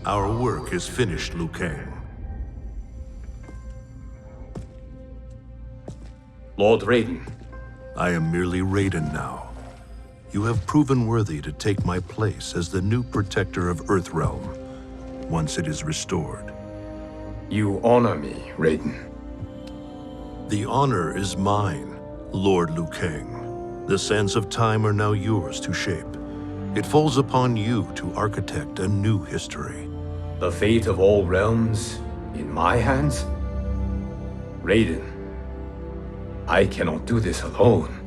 Our work is finished, Liu Kang. Lord Raiden. I am merely Raiden now. You have proven worthy to take my place as the new protector of Earthrealm, once it is restored. You honor me, Raiden. The honor is mine, Lord Liu Kang. The sands of time are now yours to shape. It falls upon you to architect a new history. The fate of all realms in my hands? Raiden, I cannot do this alone.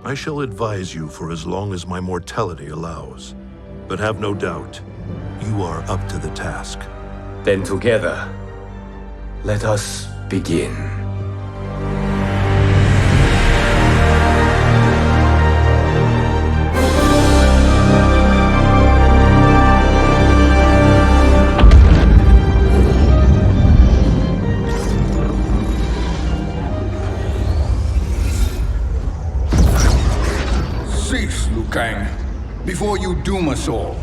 I shall advise you for as long as my mortality allows. But have no doubt, you are up to the task. Then together, let us begin. Cease, Liu Kang, before you doom us all.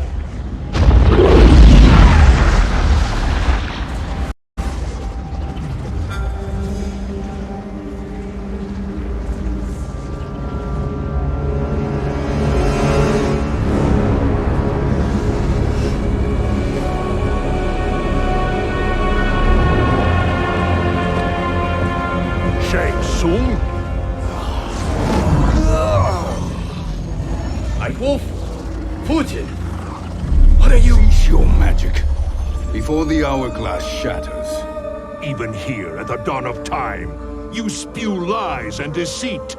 Shang Tsung? Wolf? Fujin? What are you? Cease your magic before the hourglass shatters. Even here at the dawn of time, you spew lies and deceit.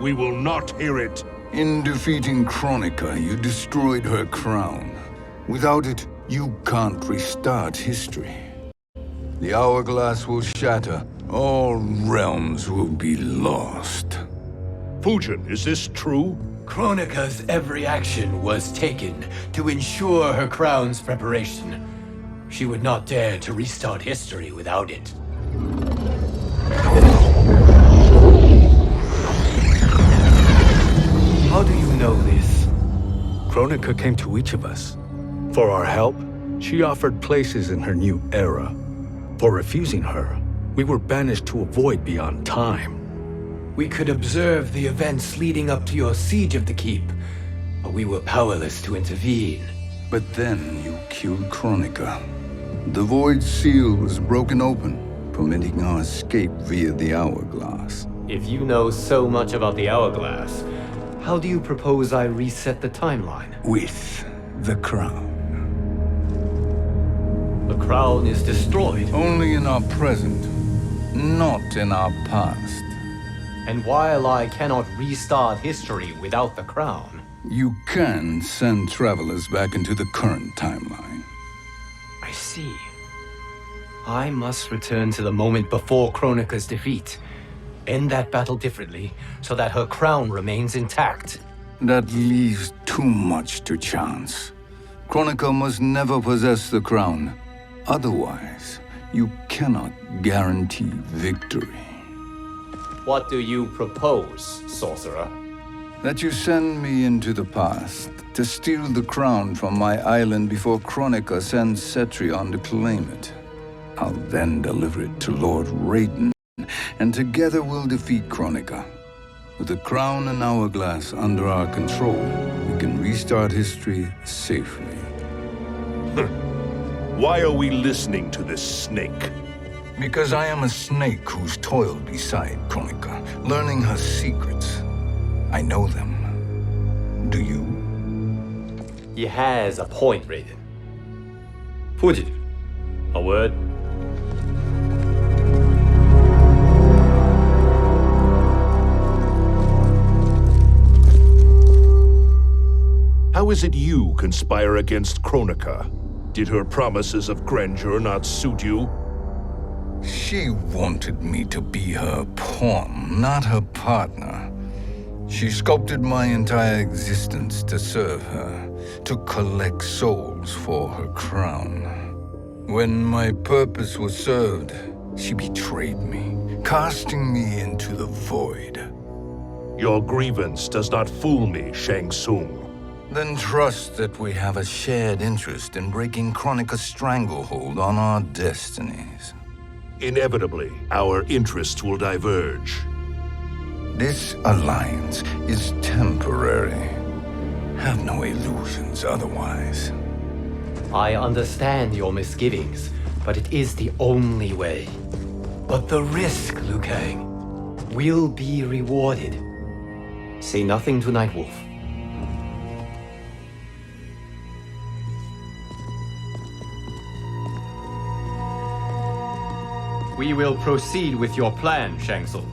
We will not hear it. In defeating Kronika, you destroyed her crown. Without it, you can't restart history. The hourglass will shatter. All realms will be lost. Fujin, is this true? Kronika's every action was taken to ensure her crown's preparation. She would not dare to restart history without it. How do you know this? Kronika came to each of us. For our help, she offered places in her new era. For refusing her, we were banished to a void beyond time. We could observe the events leading up to your siege of the keep, but we were powerless to intervene. But then you killed Kronika. The void seal was broken open, permitting our escape via the hourglass. If you know so much about the hourglass, how do you propose I reset the timeline? With the crown. The crown is destroyed. Only in our present, not in our past. And while I cannot restart history without the crown, You can send travelers back into the current timeline. I see. I must return to the moment before Kronika's defeat. End that battle differently, so that her crown remains intact. That leaves too much to chance. Kronika must never possess the crown. Otherwise, you cannot guarantee victory. What do you propose, sorcerer? That you send me into the past to steal the crown from my island before Kronika sends Cetrion to claim it. I'll then deliver it to Lord Raiden, and together we'll defeat Kronika. With the crown and hourglass under our control, we can restart history safely. Why are we listening to this snake? Because I am a snake who's toiled beside Kronika, learning her secrets. I know them. Do you? He has a point, Raiden. Fujin, a word? How is it you conspire against Kronika? Did her promises of grandeur not suit you? She wanted me to be her pawn, not her partner. She sculpted my entire existence to serve her, to collect souls for her crown. When my purpose was served, she betrayed me, casting me into the void. Your grievance does not fool me, Shang Tsung. Then trust that we have a shared interest in breaking Kronika's stranglehold on our destinies. Inevitably, our interests will diverge. This alliance is temporary. Have no illusions otherwise. I understand your misgivings, but it is the only way. But the risk, Liu Kang, will be rewarded. Say nothing to Nightwolf. We will proceed with your plan, Shang Tsung.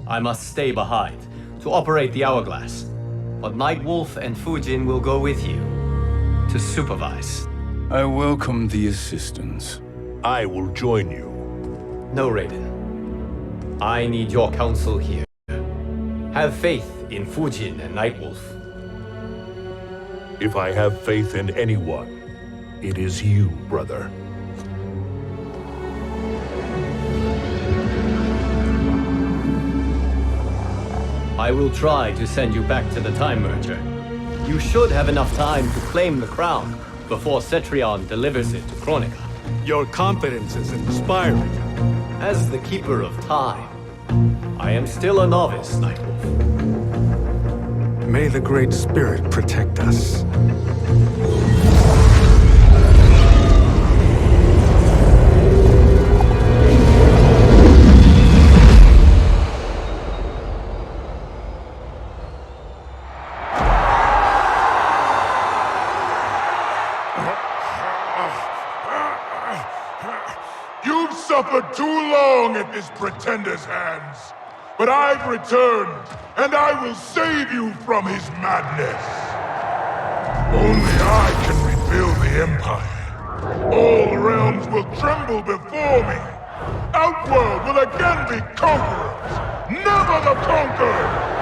I must stay behind to operate the hourglass. But Nightwolf and Fujin will go with you to supervise. I welcome the assistance. I will join you. No, Raiden. I need your counsel here. Have faith in Fujin and Nightwolf. If I have faith in anyone, it is you, brother. I will try to send you back to the Time Merger. You should have enough time to claim the crown before Cetrion delivers it to Kronika. Your confidence is inspiring. As the Keeper of Time, I am still a novice, Nightwolf. May the Great Spirit protect us. You've suffered too long at this pretender's hands. But I've returned, and I will save you from his madness. Only I can rebuild the Empire. All realms will tremble before me. Outworld will again be conquerors, never the conquered!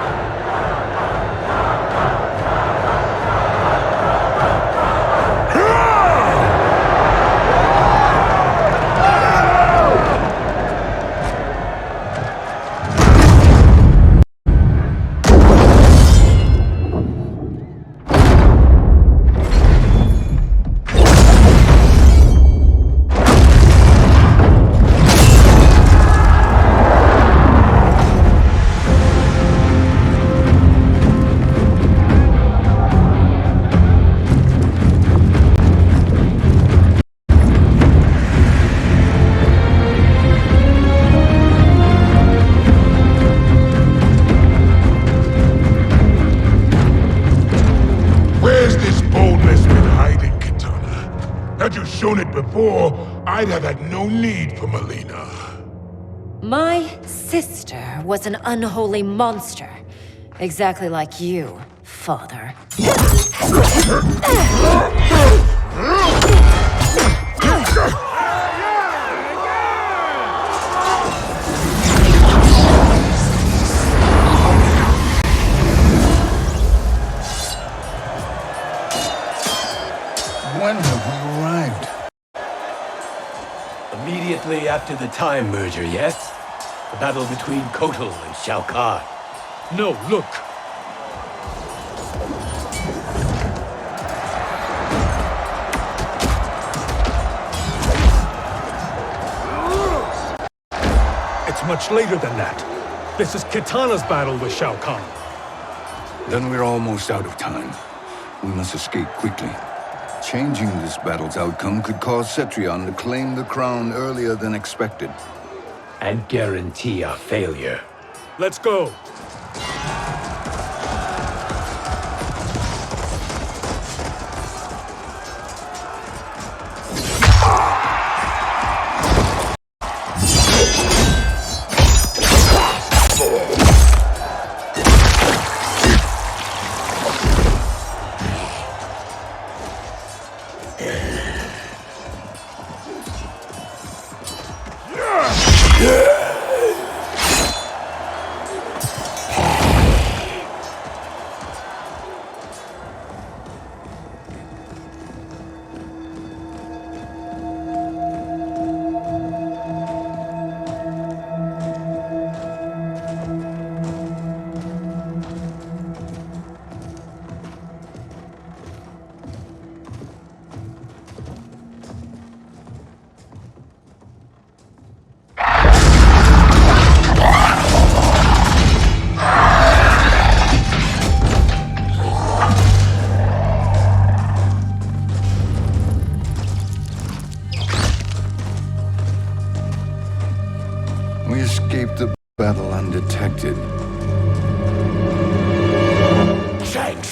Had you shown it before, I'd have had no need for Melina. My sister was an unholy monster. Exactly like you, father. When have we arrived? Immediately after the Time Merger, yes? The battle between Kotal and Shao Kahn. No, look! It's much later than that. This is Kitana's battle with Shao Kahn. Then we're almost out of time. We must escape quickly. Changing this battle's outcome could cause Cetrion to claim the crown earlier than expected. And guarantee our failure. Let's go!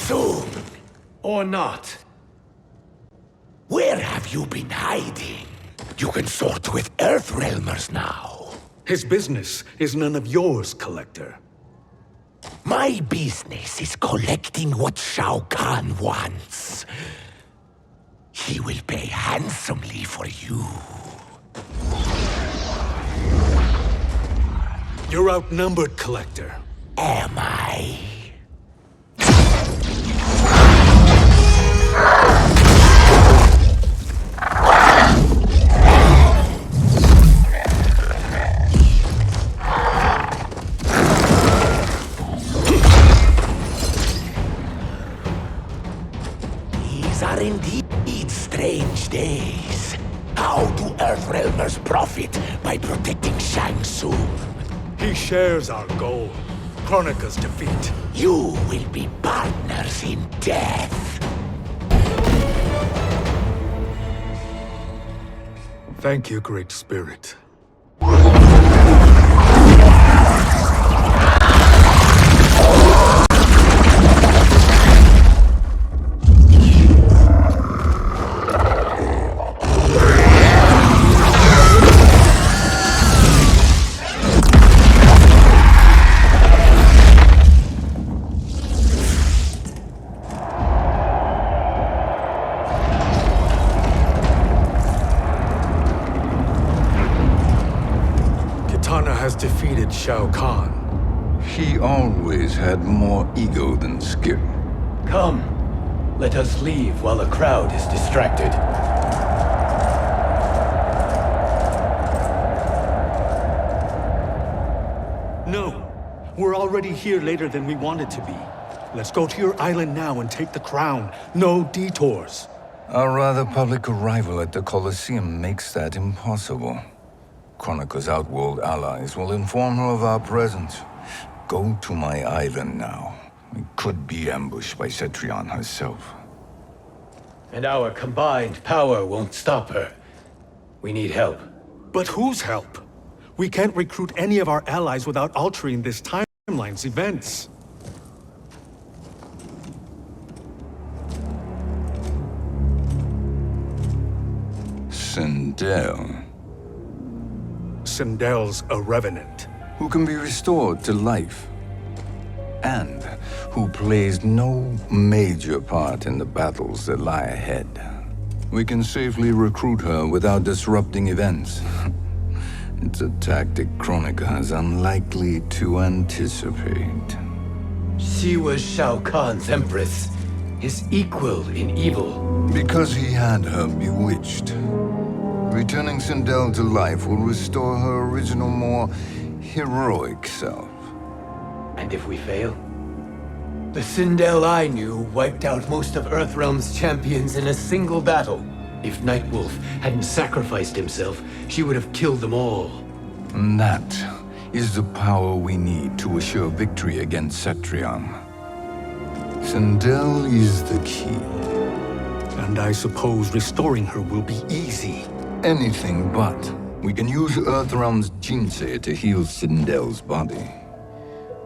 Tsung! Or not. Where have you been hiding? You can sort with Earthrealmers now. His business is none of yours, Collector. My business is collecting what Shao Kahn wants. He will pay handsomely for you. You're outnumbered, Collector. Am I? These are indeed strange days. How do Earthrealmers profit by protecting Shang Tsung? He shares our goal. Kronika's defeat. You will be partners in death. Thank you, Great Spirit. Defeated Shao Kahn. He always had more ego than skill. Come, let us leave while the crowd is distracted. No, we're already here later than we wanted to be. Let's go to your island now and take the crown. No detours. Our rather public arrival at the Colosseum makes that impossible. Kronika's outworld allies will inform her of our presence. Go to my island now. We could be ambushed by Cetrion herself. And our combined power won't stop her. We need help. But whose help? We can't recruit any of our allies without altering this timeline's events. Sindel, Sindel's a revenant. who can be restored to life, and who plays no major part in the battles that lie ahead. We can safely recruit her without disrupting events. It's a tactic Kronika is unlikely to anticipate. She was Shao Kahn's empress, his equal in evil. Because he had her bewitched. Returning Sindel to life will restore her original, more heroic self. And if we fail? The Sindel I knew wiped out most of Earthrealm's champions in a single battle. If Nightwolf hadn't sacrificed himself, she would have killed them all. And that is the power we need to assure victory against Cetrion. Sindel is the key. And I suppose restoring her will be easy. Anything but. We can use Earthrealm's Jinsei to heal Sindel's body.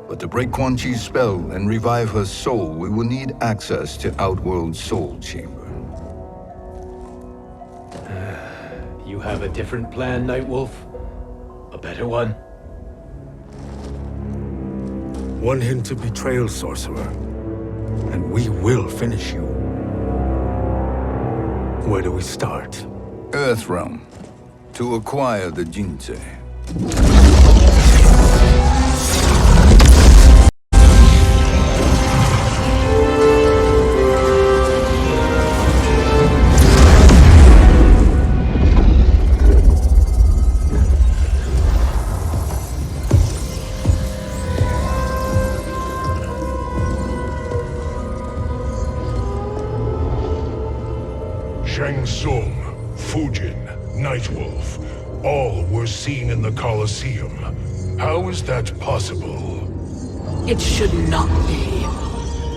But to break Quan Chi's spell and revive her soul, we will need access to Outworld's Soul Chamber. You have a different plan, Nightwolf? A better one? One hint to betrayal, sorcerer, and we will finish you. Where do we start? Earthrealm. To acquire the Jinsei. Shang Tsung, Fujin, Nightwolf, all were seen in the Colosseum. How is that possible? It should not be.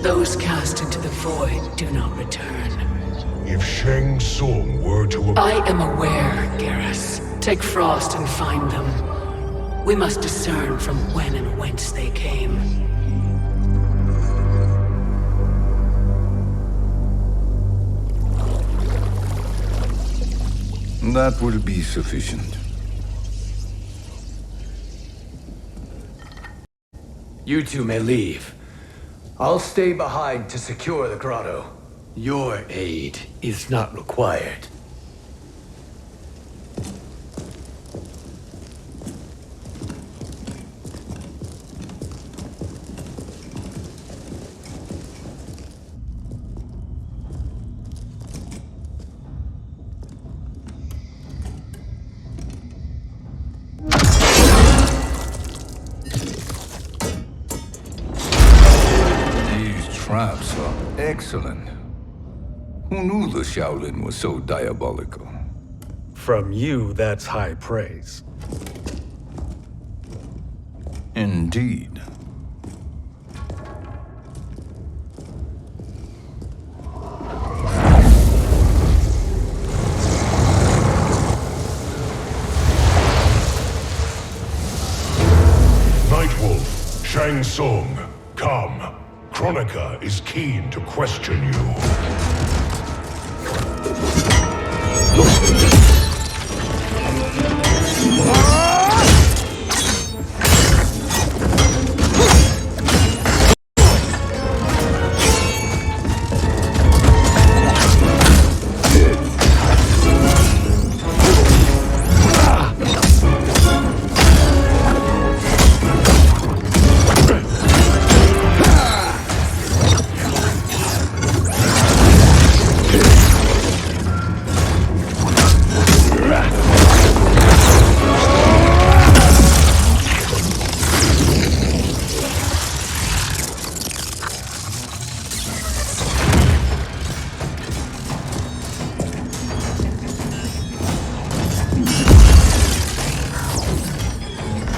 Those cast into the void do not return. If Shang Tsung were to... I am aware, Garrus. Take Frost and find them. We must discern from when and whence they came. That will be sufficient. You two may leave. I'll stay behind to secure the grotto. Your aid is not required. Traps are excellent. Who knew the Shaolin was so diabolical? From you, that's high praise. Indeed. Nightwolf, Shang Tsung, come. Kronika is keen to question you.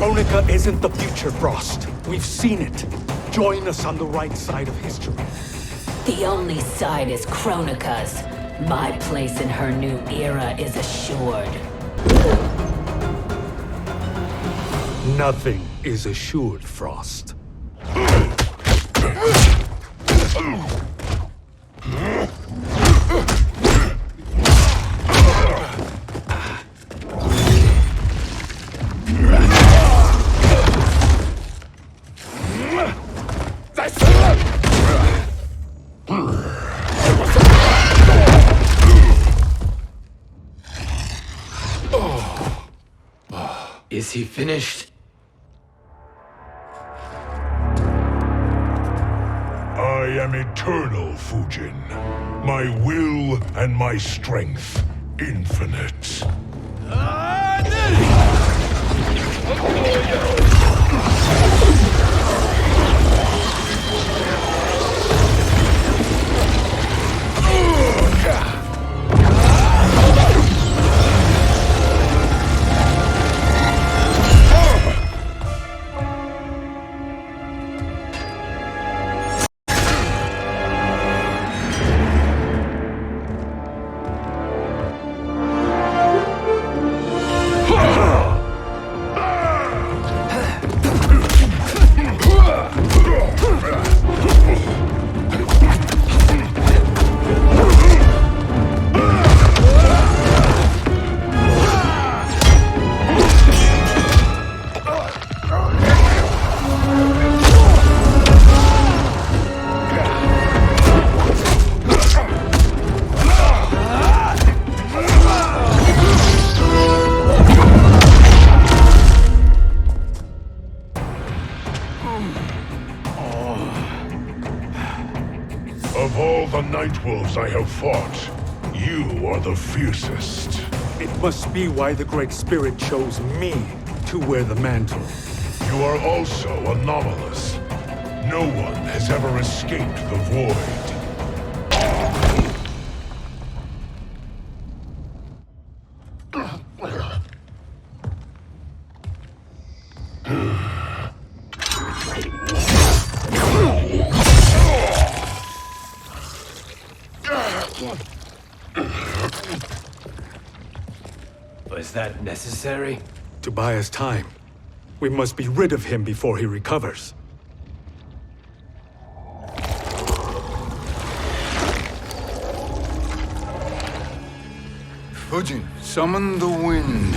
Kronika isn't the future, Frost. We've seen it. Join us on the right side of history. The only side is Kronika's. My place in her new era is assured. Nothing is assured, Frost. Is he finished? I am eternal, Fujin. My will and my strength, infinite. Of all the Nightwolves I have fought, you are the fiercest. It must be why the Great Spirit chose me to wear the mantle. You are also anomalous. No one has ever escaped the void. Was that necessary? To buy us time. We must be rid of him before he recovers. Fujin, summon the wind.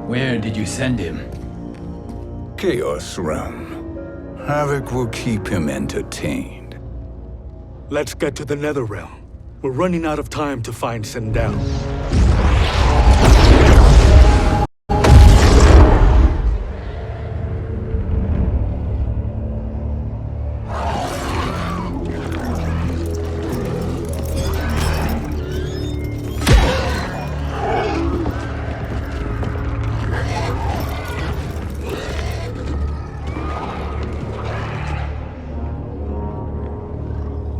Where did you send him? Chaos Realm. Havoc will keep him entertained. Let's get to the Netherrealm. We're running out of time to find Sindel.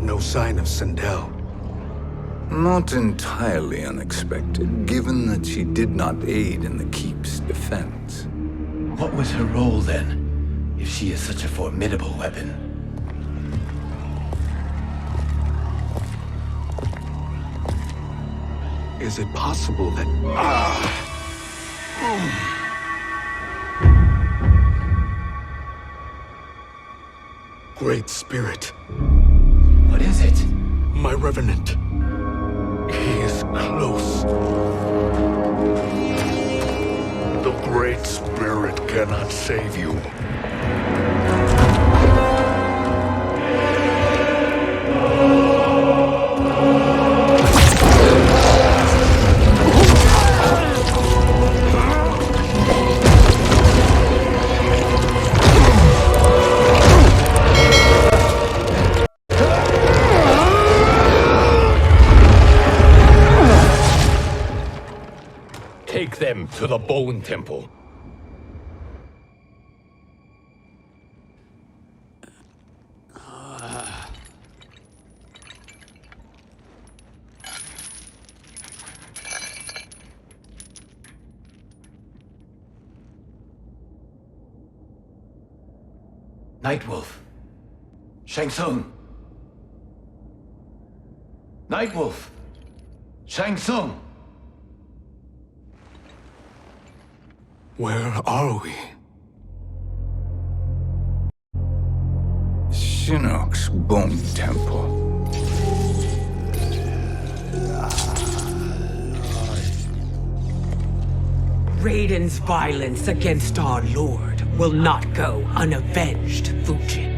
No sign of Sindel. Not entirely unexpected, given that she did not aid in the Keep's defense. What was her role then, if she is such a formidable weapon? Is it possible that... Great Spirit. What is it? My Revenant. He is close. The Great Spirit cannot save you. Take them to the Bone Temple. Nightwolf. Shang Tsung. Nightwolf. Shang Tsung. Where are we? Shinnok's Bone Temple. Raiden's violence against our Lord will not go unavenged, Fujin.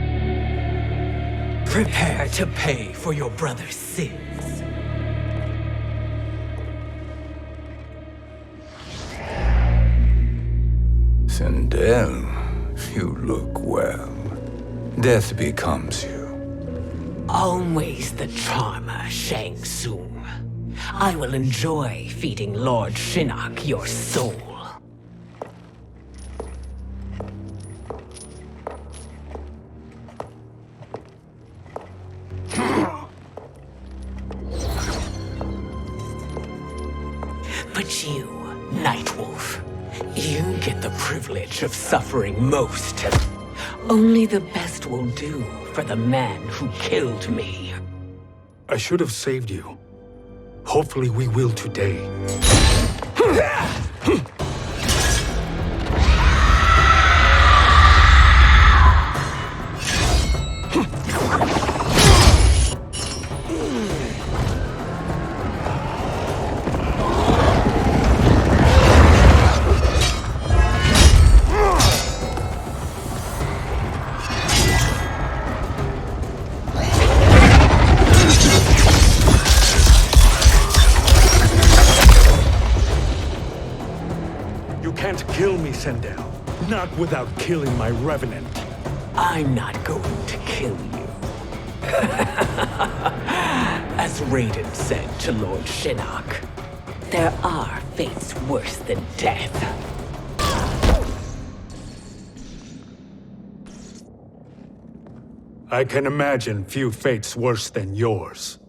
Prepare to pay for your brother's sins. Sindel, you look well. Death becomes you. Always the charmer, Shang Tsung. I will enjoy feeding Lord Shinnok your soul. But you, Nightwolf, you get the privilege of suffering most. Only the best will do for the man who killed me. I should have saved you. Hopefully we will today. You can't kill me, Sindel. Not without killing my Revenant. I'm not going to kill you. As Raiden said to Lord Shinnok, there are fates worse than death. I can imagine few fates worse than yours.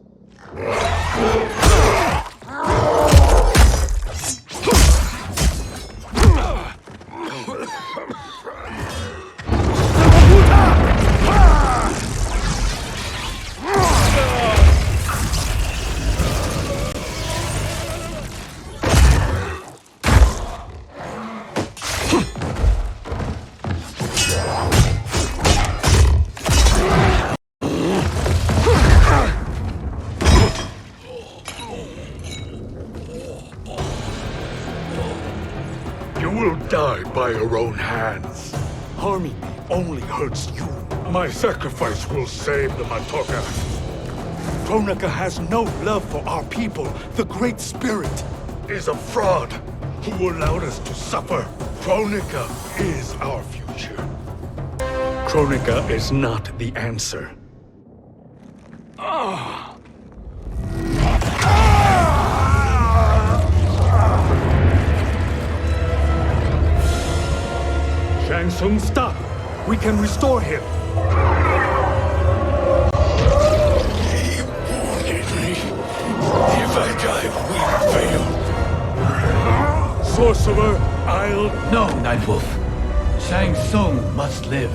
will die by your own hands. Harming me only hurts you. My sacrifice will save the Matoka. Kronika has no love for our people. The Great Spirit is a fraud who allowed us to suffer. Kronika is our future. Kronika is not the answer. Shang Tsung, stop! We can restore him! He warned me. If I die, we fail. Sorcerer, I'll... No, Nightwolf. Shang Tsung must live.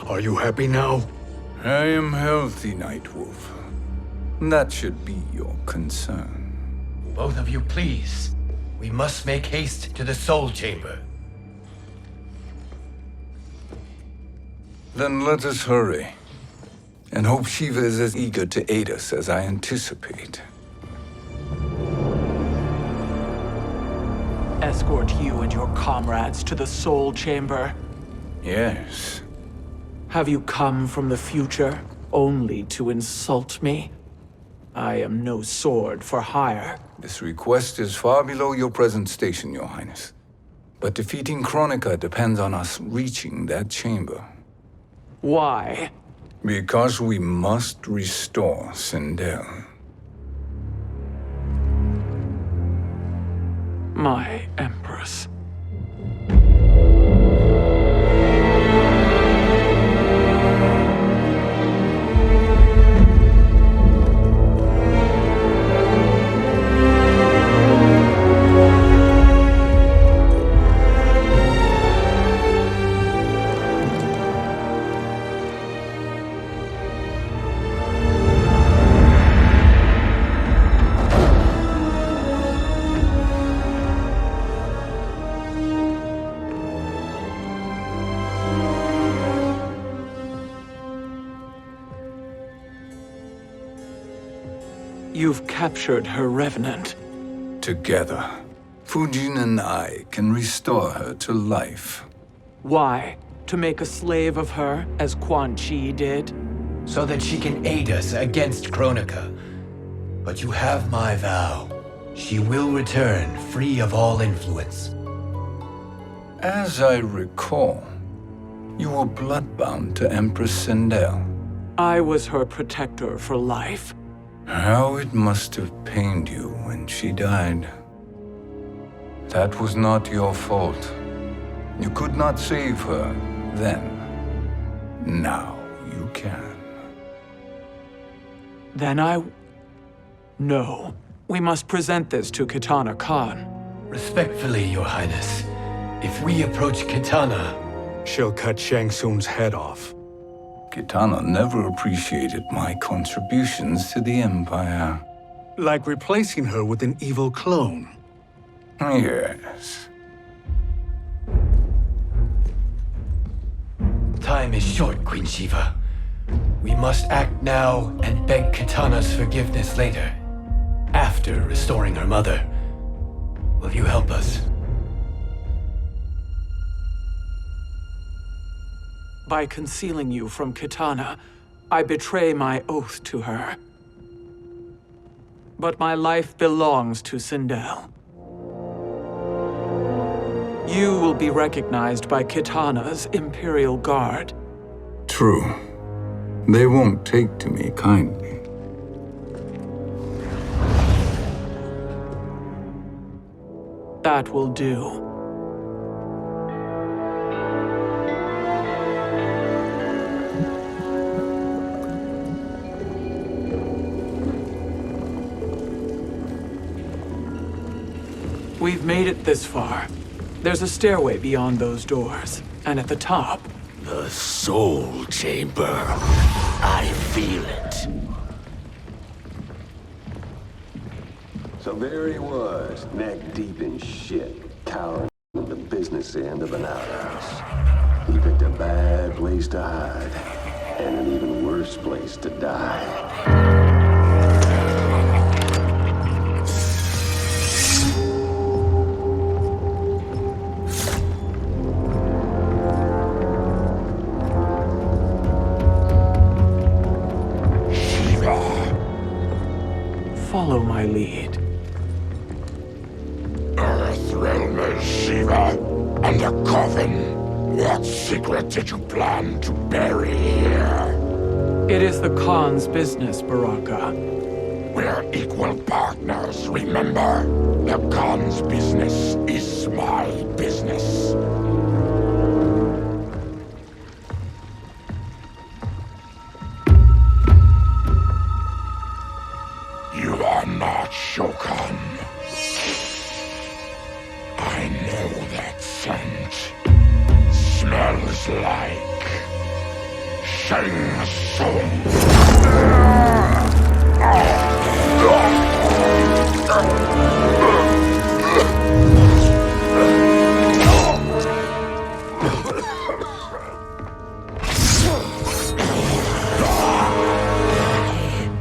Are you happy now? I am healthy, Nightwolf. That should be your concern. Both of you, please. We must make haste to the Soul Chamber. Then let us hurry. And hope Shiva is as eager to aid us as I anticipate. Escort you and your comrades to the Soul Chamber. Yes. Have you come from the future only to insult me? I am no sword for hire. This request is far below your present station, Your Highness. But defeating Kronika depends on us reaching that chamber. Why? Because we must restore Sindel. My Empress. You've captured her revenant. Together, Fujin and I can restore her to life. Why? To make a slave of her, as Quan Chi did? So that she can aid us against Kronika. But you have my vow. She will return free of all influence. As I recall, you were bloodbound to Empress Sindel. I was her protector for life. How it must have pained you when she died. That was not your fault. You could not save her then. Now you can. Then No. We must present this to Kitana Khan. Respectfully, Your Highness, if we approach Kitana... She'll cut Shang Tsung's head off. Kitana never appreciated my contributions to the Empire. Like replacing her with an evil clone. Yes. Time is short, Queen Shiva. We must act now and beg Kitana's forgiveness later. After restoring her mother. Will you help us? By concealing you from Kitana, I betray my oath to her. But my life belongs to Sindel. You will be recognized by Kitana's Imperial Guard. True. They won't take to me kindly. That will do. We've made it this far. There's a stairway beyond those doors, and at the top... The Soul Chamber. I feel it. So there he was, neck deep in shit, cowering at the business end of an outhouse. He picked a bad place to hide, and an even worse place to die. Follow my lead. Earthrealm is Shiva, and a coffin. What secret did you plan to bury here? It is the Khan's business, Baraka. We're equal partners, remember? The Khan's business is my business. You are not Shokan. I know that scent. Smells like Shang Tsung.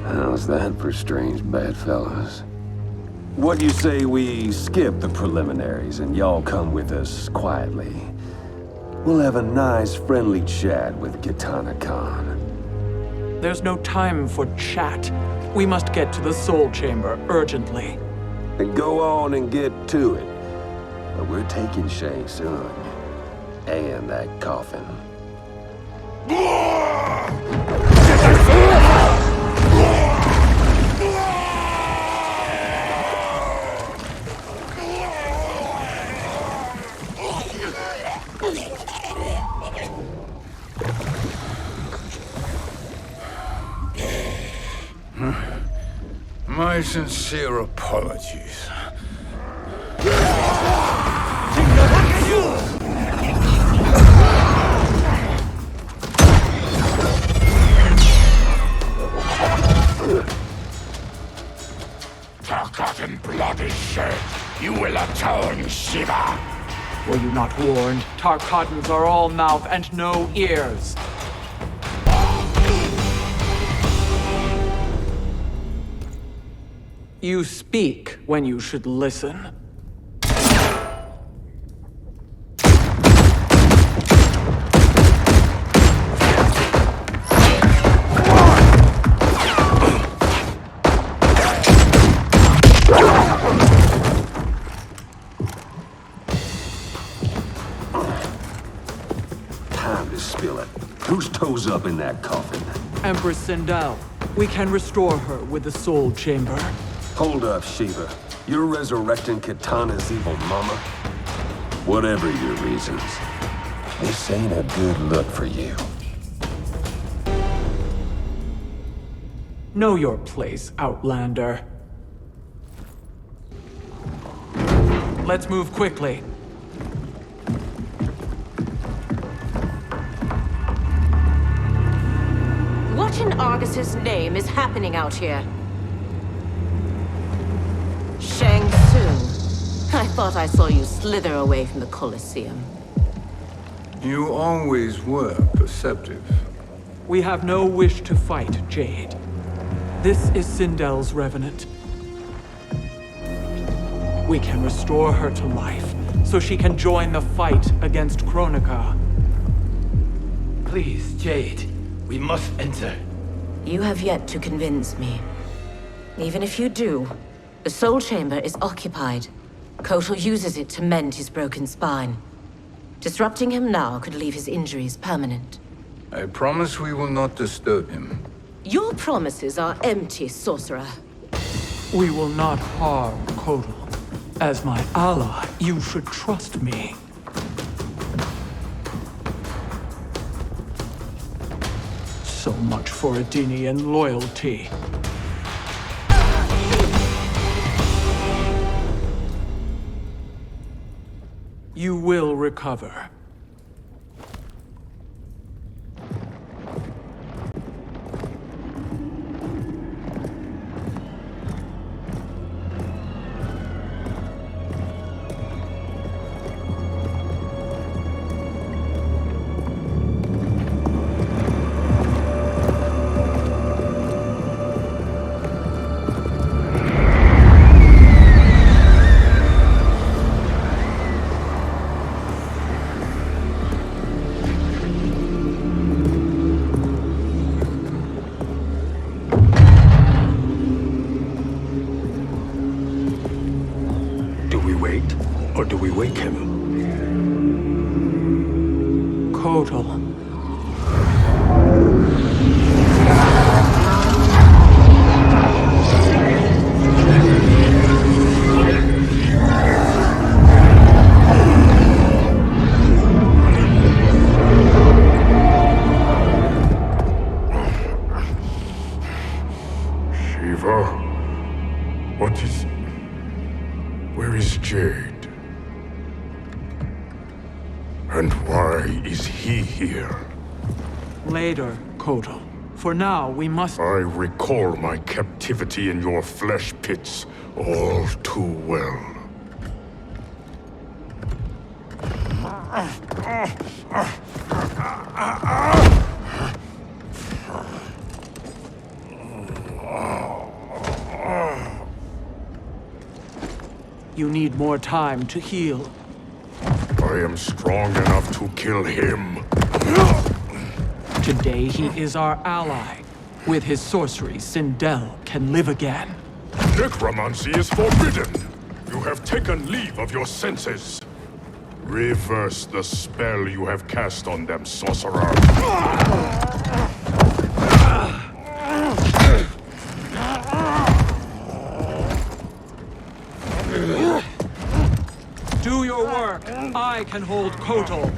How's that for strange bedfellows? What do you say we skip the preliminaries and y'all come with us quietly? We'll have a nice, friendly chat with Kitana Khan. There's no time for chat. We must get to the Soul Chamber urgently. Then go on and get to it. But we're taking Shang Tsung. And that coffin. My sincere apologies. Forgotten blood is shed. You will atone, Shiva. Were you not warned? Tarkatans are all mouth and no ears. You speak when you should listen. Time to spill it. Whose toes up in that coffin? Empress Sindel, we can restore her with the Soul Chamber. Hold up, Shiva. You're resurrecting Kitana's evil mama? Whatever your reasons, this ain't a good look for you. Know your place, Outlander. Let's move quickly. What in Argus's name is happening out here? Shang Tsung. I thought I saw you slither away from the Colosseum. You always were perceptive. We have no wish to fight, Jade. This is Sindel's revenant. We can restore her to life, so she can join the fight against Kronika. Please, Jade. We must enter. You have yet to convince me. Even if you do, the Soul Chamber is occupied. Kotal uses it to mend his broken spine. Disrupting him now could leave his injuries permanent. I promise we will not disturb him. Your promises are empty, sorcerer. We will not harm Kotal. As my ally, you should trust me. So much for Adenian loyalty. You will recover. Or do we wake him? Kotal. Shiva? Where is Jade? And why is he here? Later, Kotal. For now, we must... I recall my captivity in your flesh pits all too well. You need more time to heal. I am strong enough to kill him. Today he is our ally. With his sorcery, Sindel can live again. Necromancy is forbidden. You have taken leave of your senses. Reverse the spell you have cast on them, sorcerer. Do your work. I can hold Kotal.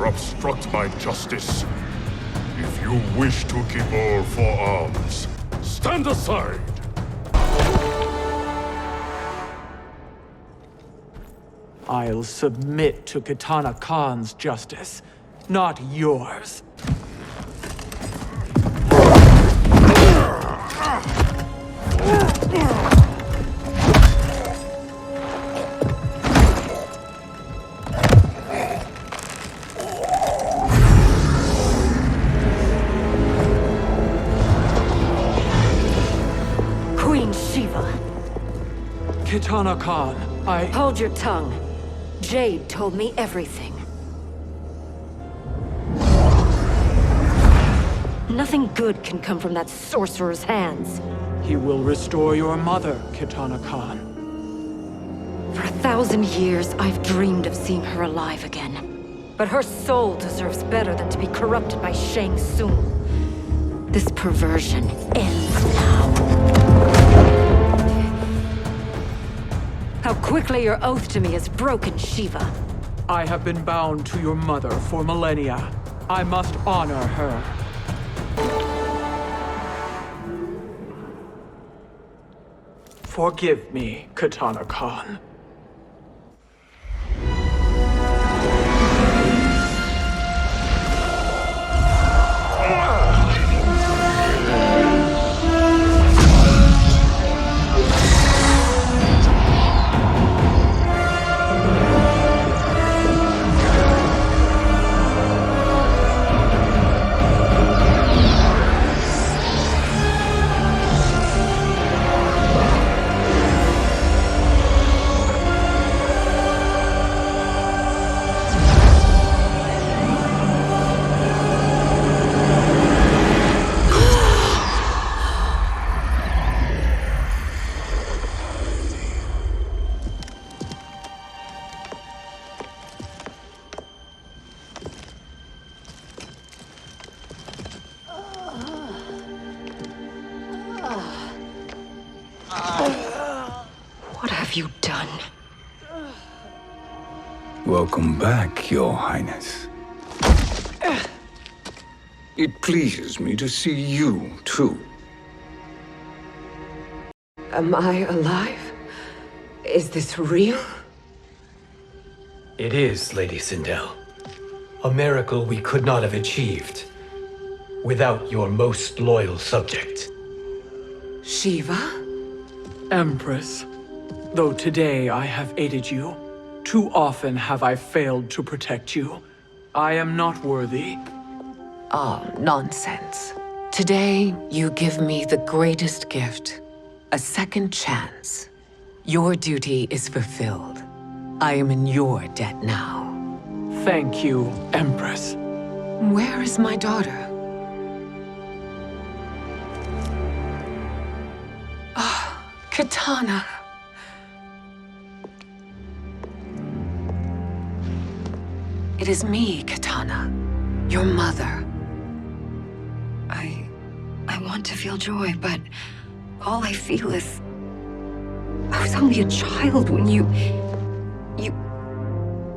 Obstruct my justice. If you wish to keep all four arms, stand aside! I'll submit to Kitana Khan's justice, not yours. Kitana Khan, Hold your tongue. Jade told me everything. Nothing good can come from that sorcerer's hands. He will restore your mother, Kitana Khan. For 1,000 years, I've dreamed of seeing her alive again. But her soul deserves better than to be corrupted by Shang Tsung. This perversion ends now. How quickly your oath to me is broken, Shiva. I have been bound to your mother for millennia. I must honor her. Forgive me, Kitana Khan. have you done? Welcome back, Your Highness. It pleases me to see you, too. Am I alive? Is this real? It is, Lady Sindel. A miracle we could not have achieved without your most loyal subject. Shiva? Empress, though today I have aided you, too often have I failed to protect you. I am not worthy. Ah, nonsense. Today, you give me the greatest gift. A second chance. Your duty is fulfilled. I am in your debt now. Thank you, Empress. Where is my daughter? Ah, Katana. It is me, Katana. Your mother. I want to feel joy, but all I feel is... I was only a child when you...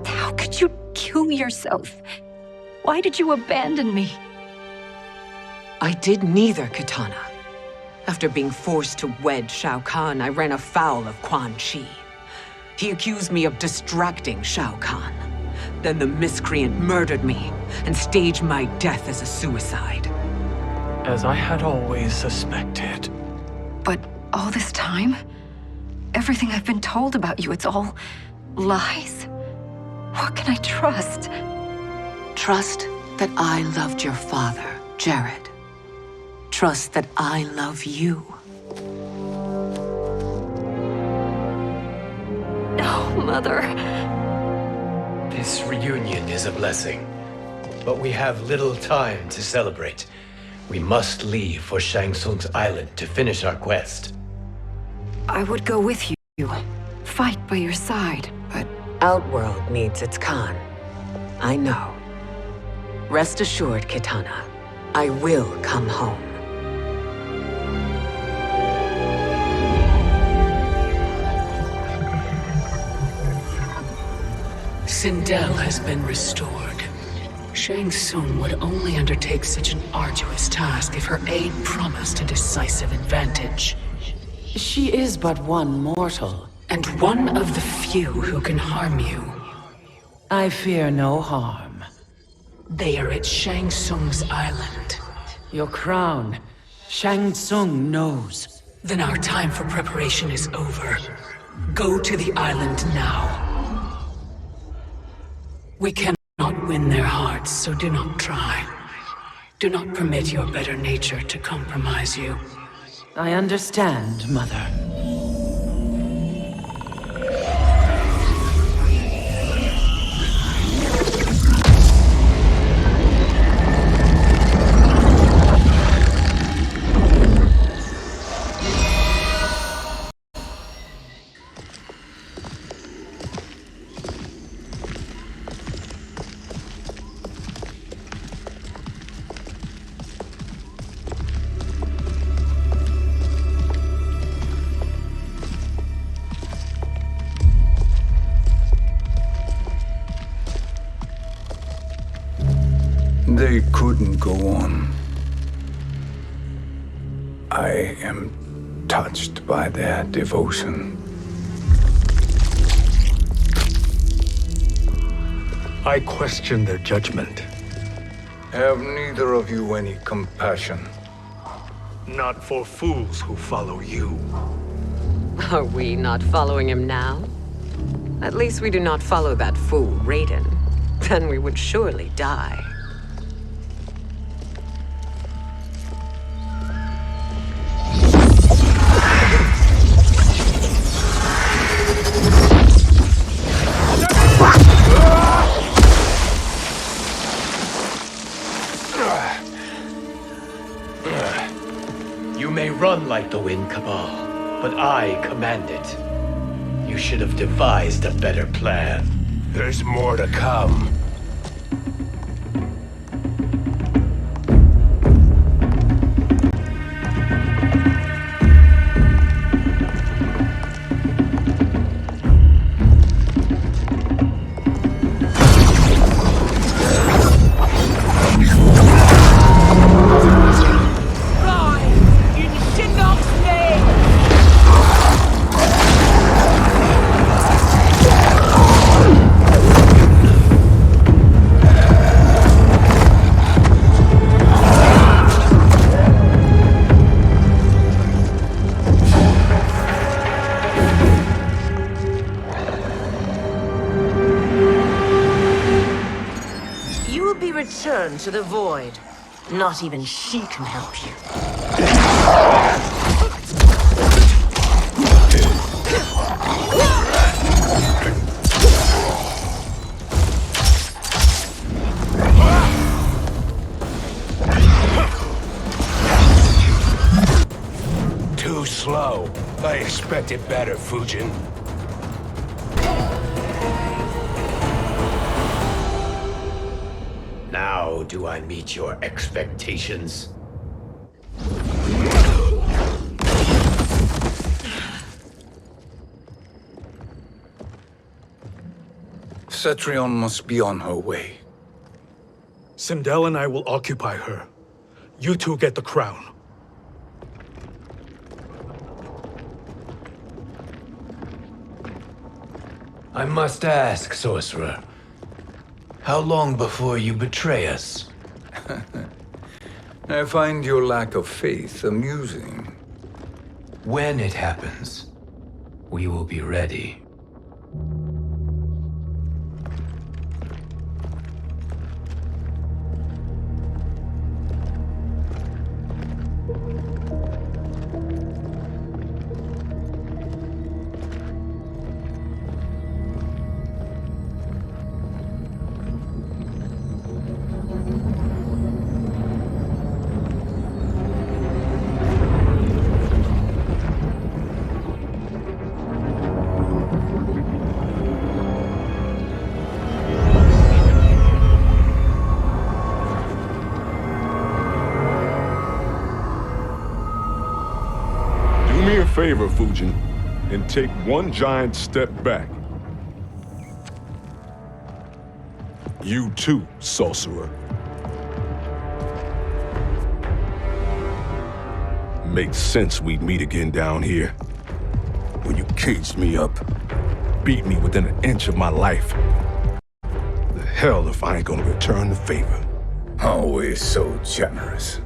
How could you kill yourself? Why did you abandon me? I did neither, Katana. After being forced to wed Shao Kahn, I ran afoul of Quan Chi. He accused me of distracting Shao Kahn. Then the miscreant murdered me and staged my death as a suicide. As I had always suspected. But all this time? Everything I've been told about you, it's all lies? What can I trust? Trust that I loved your father, Jared. Trust that I love you. No, Mother. This reunion is a blessing, but we have little time to celebrate. We must leave for Shang Tsung's island to finish our quest. I would go with you, fight by your side, but... Outworld needs its Khan. I know. Rest assured, Kitana, I will come home. Sindel has been restored. Shang Tsung would only undertake such an arduous task if her aid promised a decisive advantage. She is but one mortal, and one of the few who can harm you. I fear no harm. They are at Shang Tsung's island. Your crown. Shang Tsung knows. Then our time for preparation is over. Go to the island now. We cannot win their hearts, so do not try. Do not permit your better nature to compromise you. I understand, Mother. They couldn't go on. I am touched by their devotion. I question their judgment. Have neither of you any compassion? Not for fools who follow you. Are we not following him now? At least we do not follow that fool, Raiden. Then we would surely die. You may run like the wind, Cabal, but I command it. You should have devised a better plan. There's more to come. return to the void. Not even she can help you. Too slow. I expected better, Fujin. Now do I meet your expectations? Cetrion must be on her way. Sindel and I will occupy her. You two get the crown. I must ask, sorcerer. How long before you betray us? I find your lack of faith amusing. When it happens, we will be ready. Do me a favor, Fujin, and take one giant step back. You too, sorcerer. Makes sense we'd meet again down here. When you caged me up, beat me within an inch of my life. The hell if I ain't gonna return the favor. Always so generous.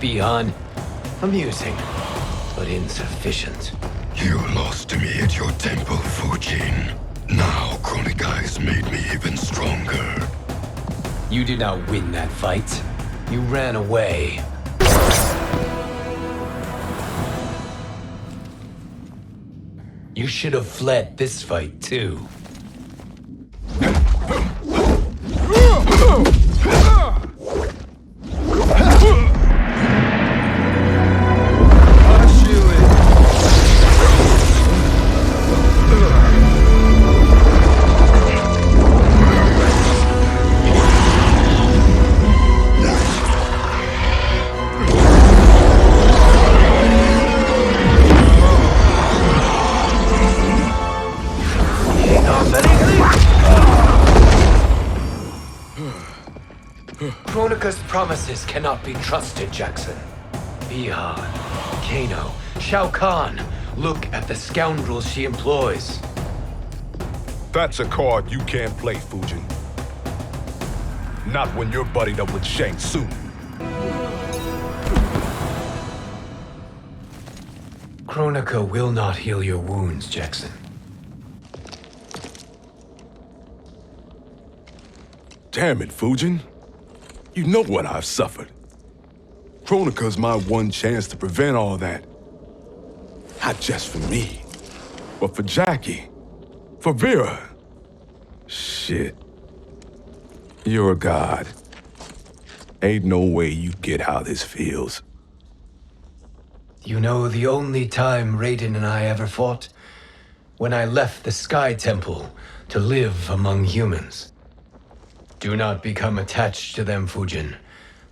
Beyond amusing, but insufficient. You lost to me at your temple, Fujin. Now Kronika has made me even stronger. You did not win that fight. You ran away. You should have fled this fight, too. Kronika's promises cannot be trusted, Jackson. Bihan, Kano, Shao Kahn. Look at the scoundrels she employs. That's a card you can't play, Fujin. Not when you're buddied up with Shang Tsung. Kronika will not heal your wounds, Jackson. Damn it, Fujin. You know what I've suffered. Kronika's my one chance to prevent all that. Not just for me, but for Jackie, for Vera. Shit. You're a god. Ain't no way you get how this feels. You know, the only time Raiden and I ever fought, when I left the Sky Temple to live among humans. Do not become attached to them, Fujin.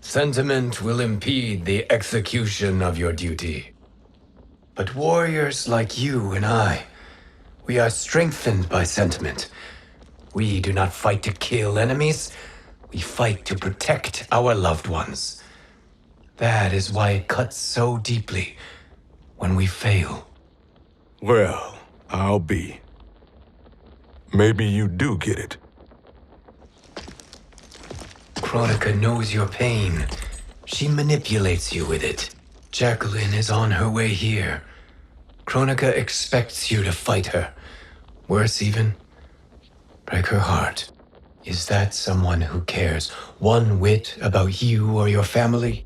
Sentiment will impede the execution of your duty. But warriors like you and I, we are strengthened by sentiment. We do not fight to kill enemies. We fight to protect our loved ones. That is why it cuts so deeply when we fail. Well, I'll be. Maybe you do get it. Kronika knows your pain. She manipulates you with it. Jacqueline is on her way here. Kronika expects you to fight her. Worse even, break her heart. Is that someone who cares one whit about you or your family?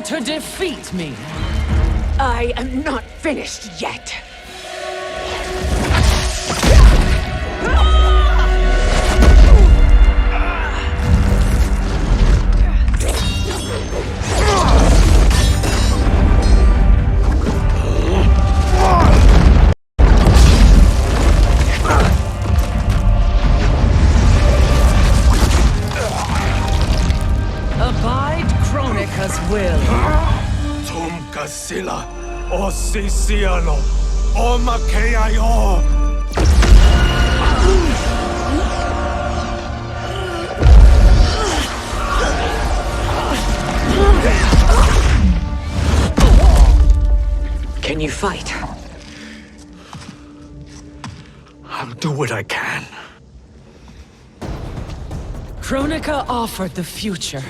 To defeat me. I am not finished yet. Abide Kronika's will. Sila, o Sisiano, o Makeayo. Can you fight? I'll do what I can. Kronika offered the future,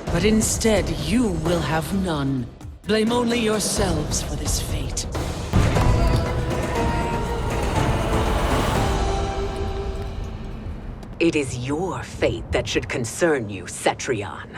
but instead you will have none. Blame only yourselves for this fate. It is your fate that should concern you, Cetrion.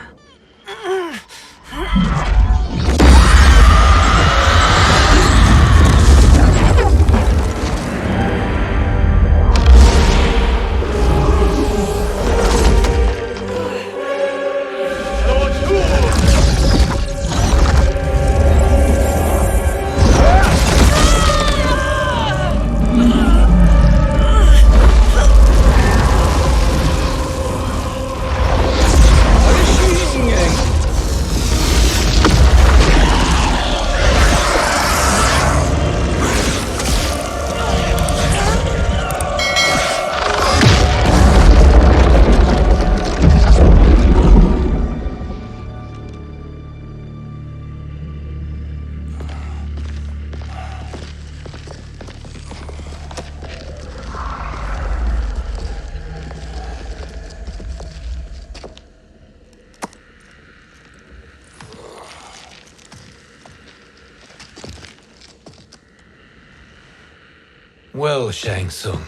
Well, Shang Tsung,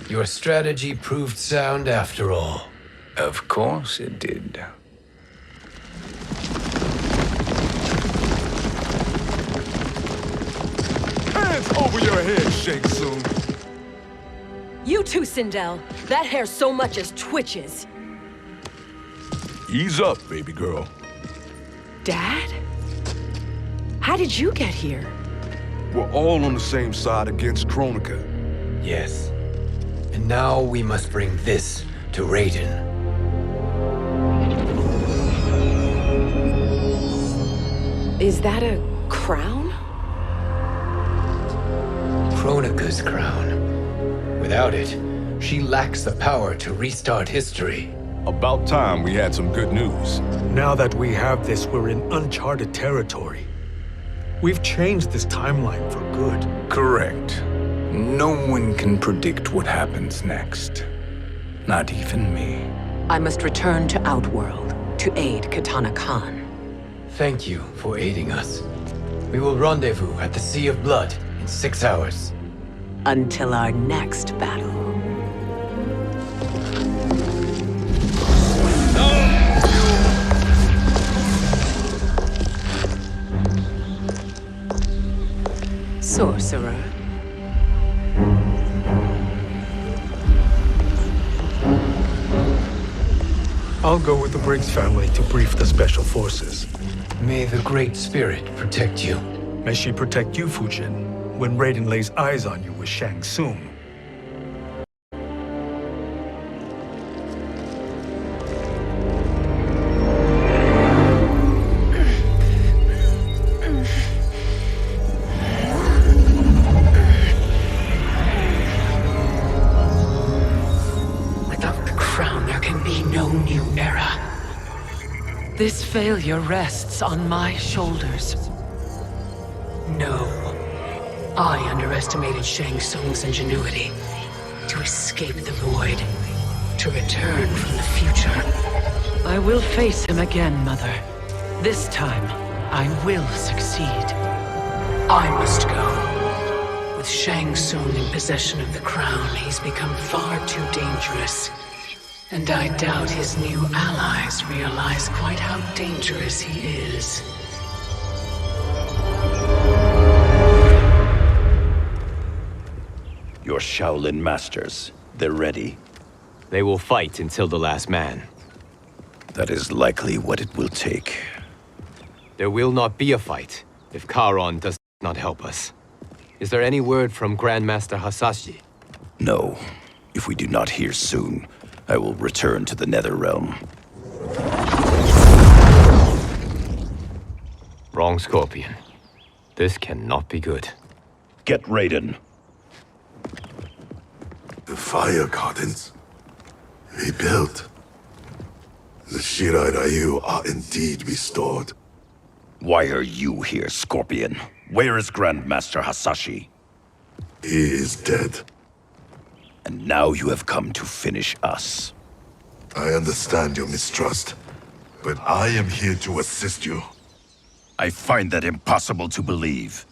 your strategy proved sound after all. Of course it did. Hands over your head, Shang Tsung. You too, Sindel. That hair so much as twitches. Ease up, baby girl. Dad? How did you get here? We're all on the same side against Kronika. Yes. And now we must bring this to Raiden. Is that a crown? Kronika's crown. Without it, she lacks the power to restart history. About time we had some good news. Now that we have this, we're in uncharted territory. We've changed this timeline for good. Correct. No one can predict what happens next. Not even me. I must return to Outworld to aid Katana Khan. Thank you for aiding us. We will rendezvous at the Sea of Blood in 6 hours. Until our next battle. Sorcerer. I'll go with the Briggs family to brief the Special Forces. May the Great Spirit protect you. May she protect you, Fujin, when Raiden lays eyes on you with Shang Tsung. Without the crown, there can be no new era. This failure rests on my shoulders. No. I underestimated Shang Tsung's ingenuity. To escape the void. To return from the future. I will face him again, Mother. This time, I will succeed. I must go. With Shang Tsung in possession of the crown, he's become far too dangerous. And I doubt his new allies realize quite how dangerous he is. Your Shaolin masters, they're ready. They will fight until the last man. That is likely what it will take. There will not be a fight if Charon does not help us. Is there any word from Grandmaster Hasashi? No. If we do not hear soon, I will return to the Netherrealm. Wrong, Scorpion. This cannot be good. Get Raiden. The fire gardens. Rebuilt. The Shirai Ryu are indeed restored. Why are you here, Scorpion? Where is Grandmaster Hasashi? He is dead. And now you have come to finish us. I understand your mistrust, but I am here to assist you. I find that impossible to believe.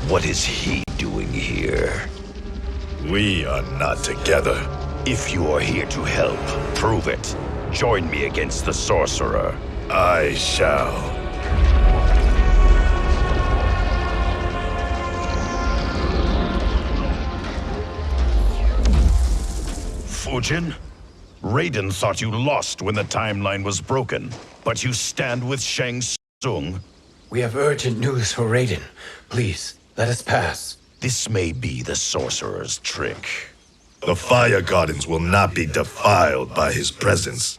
What is he doing here? We are not together. If you are here to help, prove it. Join me against the sorcerer. I shall. Fujin? Raiden thought you lost when the timeline was broken, but you stand with Shang Tsung. We have urgent news for Raiden. Please, let us pass. This may be the sorcerer's trick. The fire gardens will not be defiled by his presence.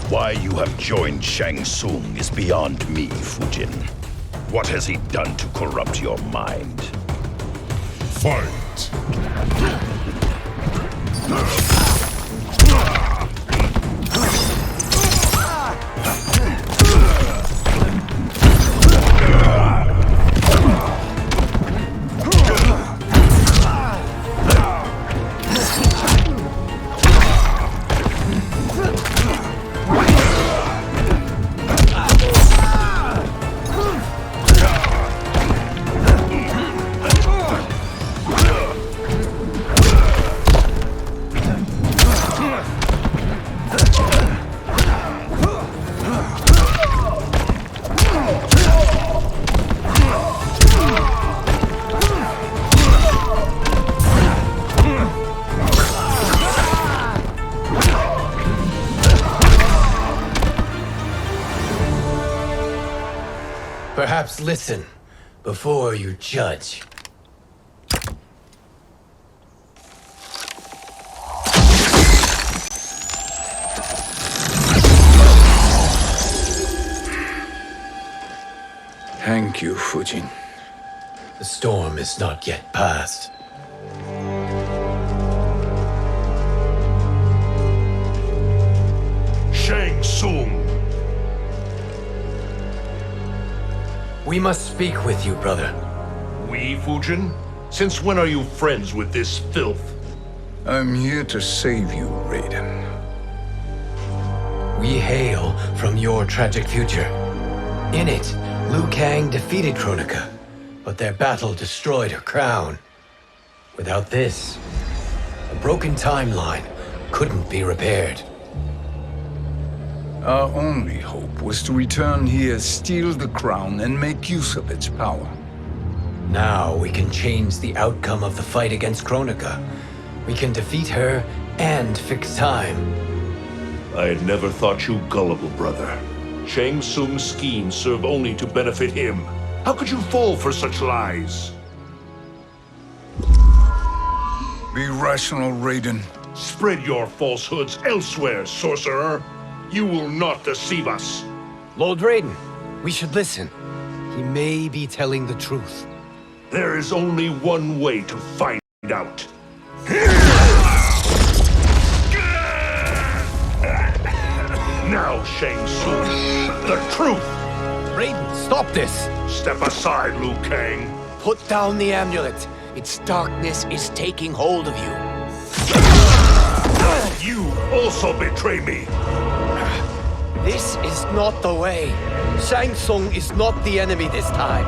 Why you have joined Shang Tsung is beyond me, Fujin. What has he done to corrupt your mind? Fight! Perhaps listen before you judge. Thank you, Fujin. The storm is not yet past. Shang Tsung! We must speak with you, brother. We, Fujin? Since when are you friends with this filth? I'm here to save you, Raiden. We hail from your tragic future. In it, Liu Kang defeated Kronika, but their battle destroyed her crown. Without this, a broken timeline couldn't be repaired. Our only hope was to return here, steal the crown, and make use of its power. Now we can change the outcome of the fight against Kronika. We can defeat her and fix time. I had never thought you gullible, brother. Shang Tsung's schemes serve only to benefit him. How could you fall for such lies? Be rational, Raiden. Spread your falsehoods elsewhere, sorcerer. You will not deceive us. Lord Raiden, we should listen. He may be telling the truth. There is only one way to find out. Now, Shang Tsung, the truth! Raiden, stop this! Step aside, Liu Kang. Put down the amulet. Its darkness is taking hold of you. You also betray me. This is not the way. Shang Tsung is not the enemy this time.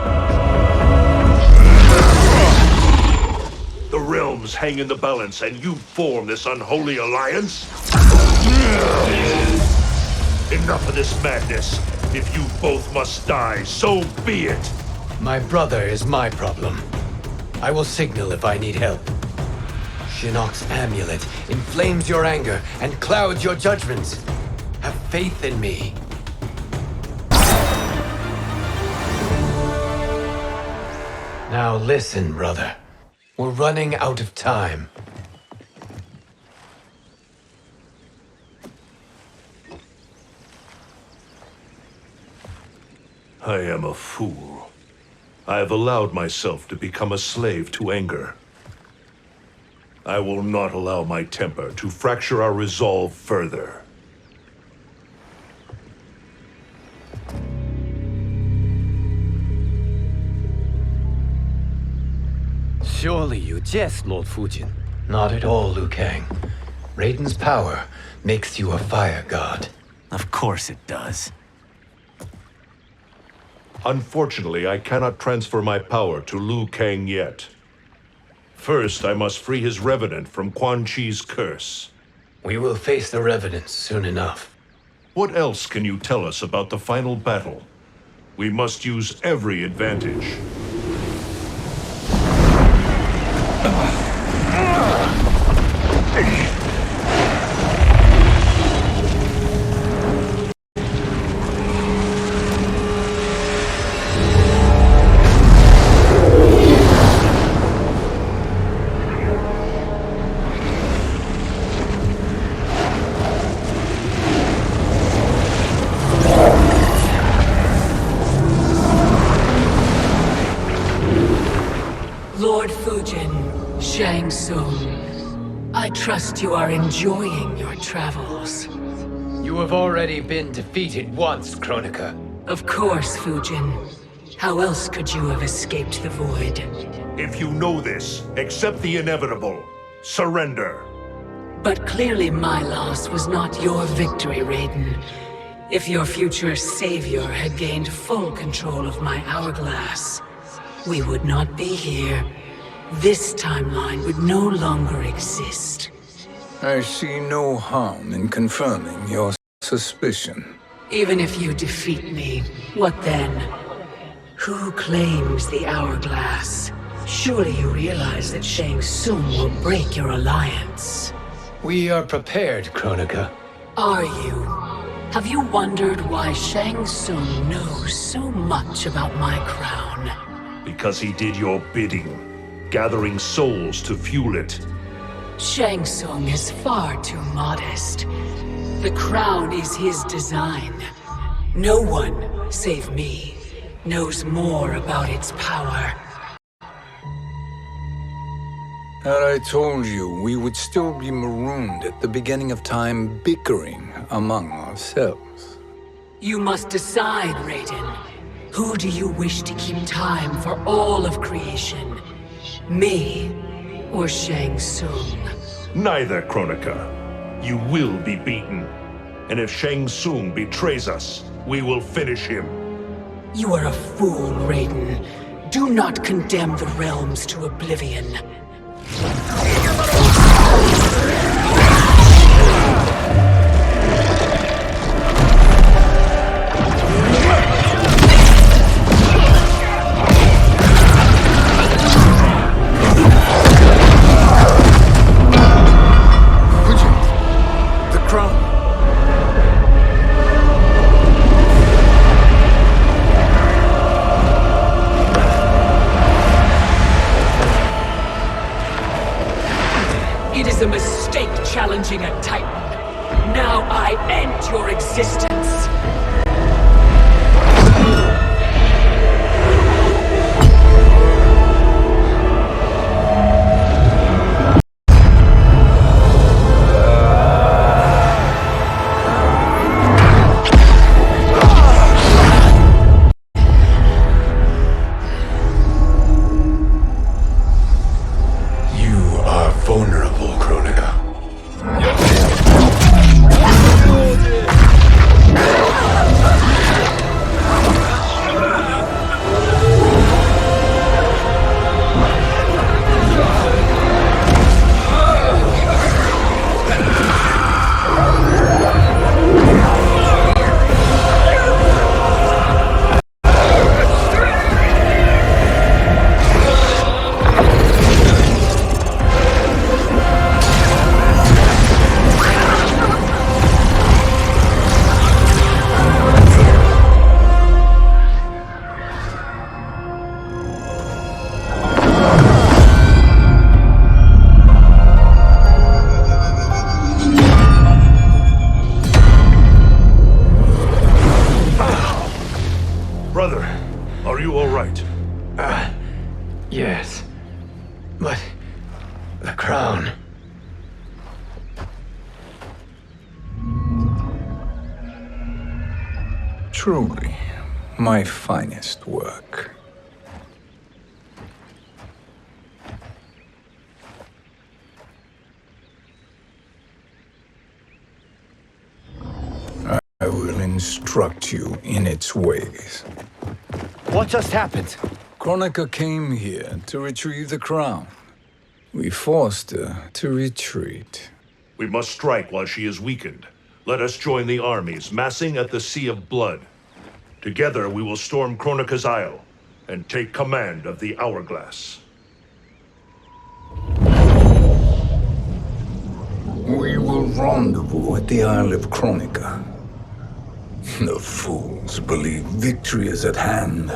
The realms hang in the balance, and you form this unholy alliance? Enough of this madness. If you both must die, so be it. My brother is my problem. I will signal if I need help. Shinnok's amulet inflames your anger and clouds your judgments. Have faith in me. Now listen, brother. We're running out of time. I am a fool. I have allowed myself to become a slave to anger. I will not allow my temper to fracture our resolve further. Surely you jest, Lord Fujin. Not at all, Liu Kang. Raiden's power makes you a fire god. Of course it does. Unfortunately, I cannot transfer my power to Liu Kang yet. First, I must free his revenant from Quan Chi's curse. We will face the revenants soon enough. What else can you tell us about the final battle? We must use every advantage. Lord Fujin, Shang Tsung, I trust you are enjoying your travels. You have already been defeated once, Kronika. Of course, Fujin. How else could you have escaped the void? If you know this, accept the inevitable. Surrender. But clearly my loss was not your victory, Raiden. If your future savior had gained full control of my hourglass, we would not be here. This timeline would no longer exist. I see no harm in confirming your suspicion. Even if you defeat me, what then? Who claims the hourglass? Surely you realize that Shang Tsung will break your alliance. We are prepared, Kronika. Are you? Have you wondered why Shang Tsung knows so much about my crown? Because he did your bidding, gathering souls to fuel it. Shang Tsung is far too modest. The crown is his design. No one, save me, knows more about its power. Had I told you, we would still be marooned at the beginning of time, bickering among ourselves. You must decide, Raiden. Who do you wish to keep time for all of creation? Me or Shang Tsung? Neither, Kronika. You will be beaten. And if Shang Tsung betrays us, we will finish him. You are a fool, Raiden. Do not condemn the realms to oblivion. It is a mistake challenging a Titan. Now I end your existence. Vulnerable, Kronika. Brother, are you all right? Yes. But the crown. Truly, my finest work. I will instruct you in its ways. What just happened? Kronika came here to retrieve the crown. We forced her to retreat. We must strike while she is weakened. Let us join the armies, massing at the Sea of Blood. Together we will storm Kronika's Isle and take command of the Hourglass. We will rendezvous at the Isle of Kronika. The fools believe victory is at hand.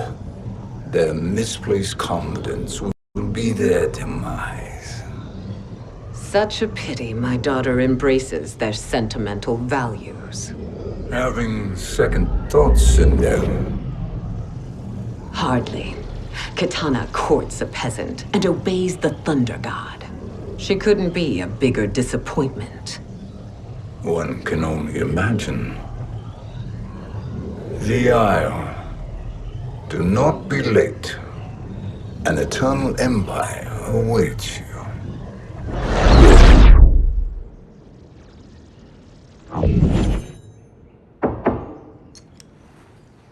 Their misplaced confidence will be their demise. Such a pity my daughter embraces their sentimental values. Having second thoughts, Sindel. Hardly. Kitana courts a peasant and obeys the Thunder God. She couldn't be a bigger disappointment. One can only imagine. The Isle. Do not be late. An eternal empire awaits you.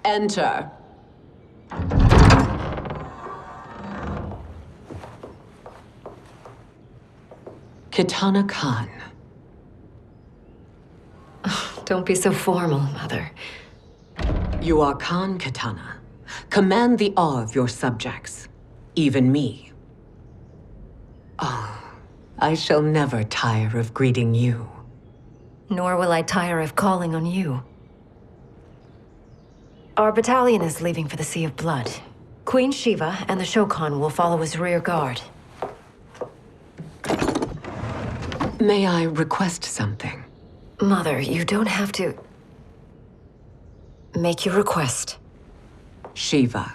Enter. Kitana Khan. Don't be so formal, Mother. You are Khan Kitana. Command the awe of your subjects, even me. Oh, I shall never tire of greeting you. Nor will I tire of calling on you. Our battalion is leaving for the Sea of Blood. Queen Shiva and the Shokan will follow as rear guard. May I request something? Mother, you don't have to... make your request. Shiva,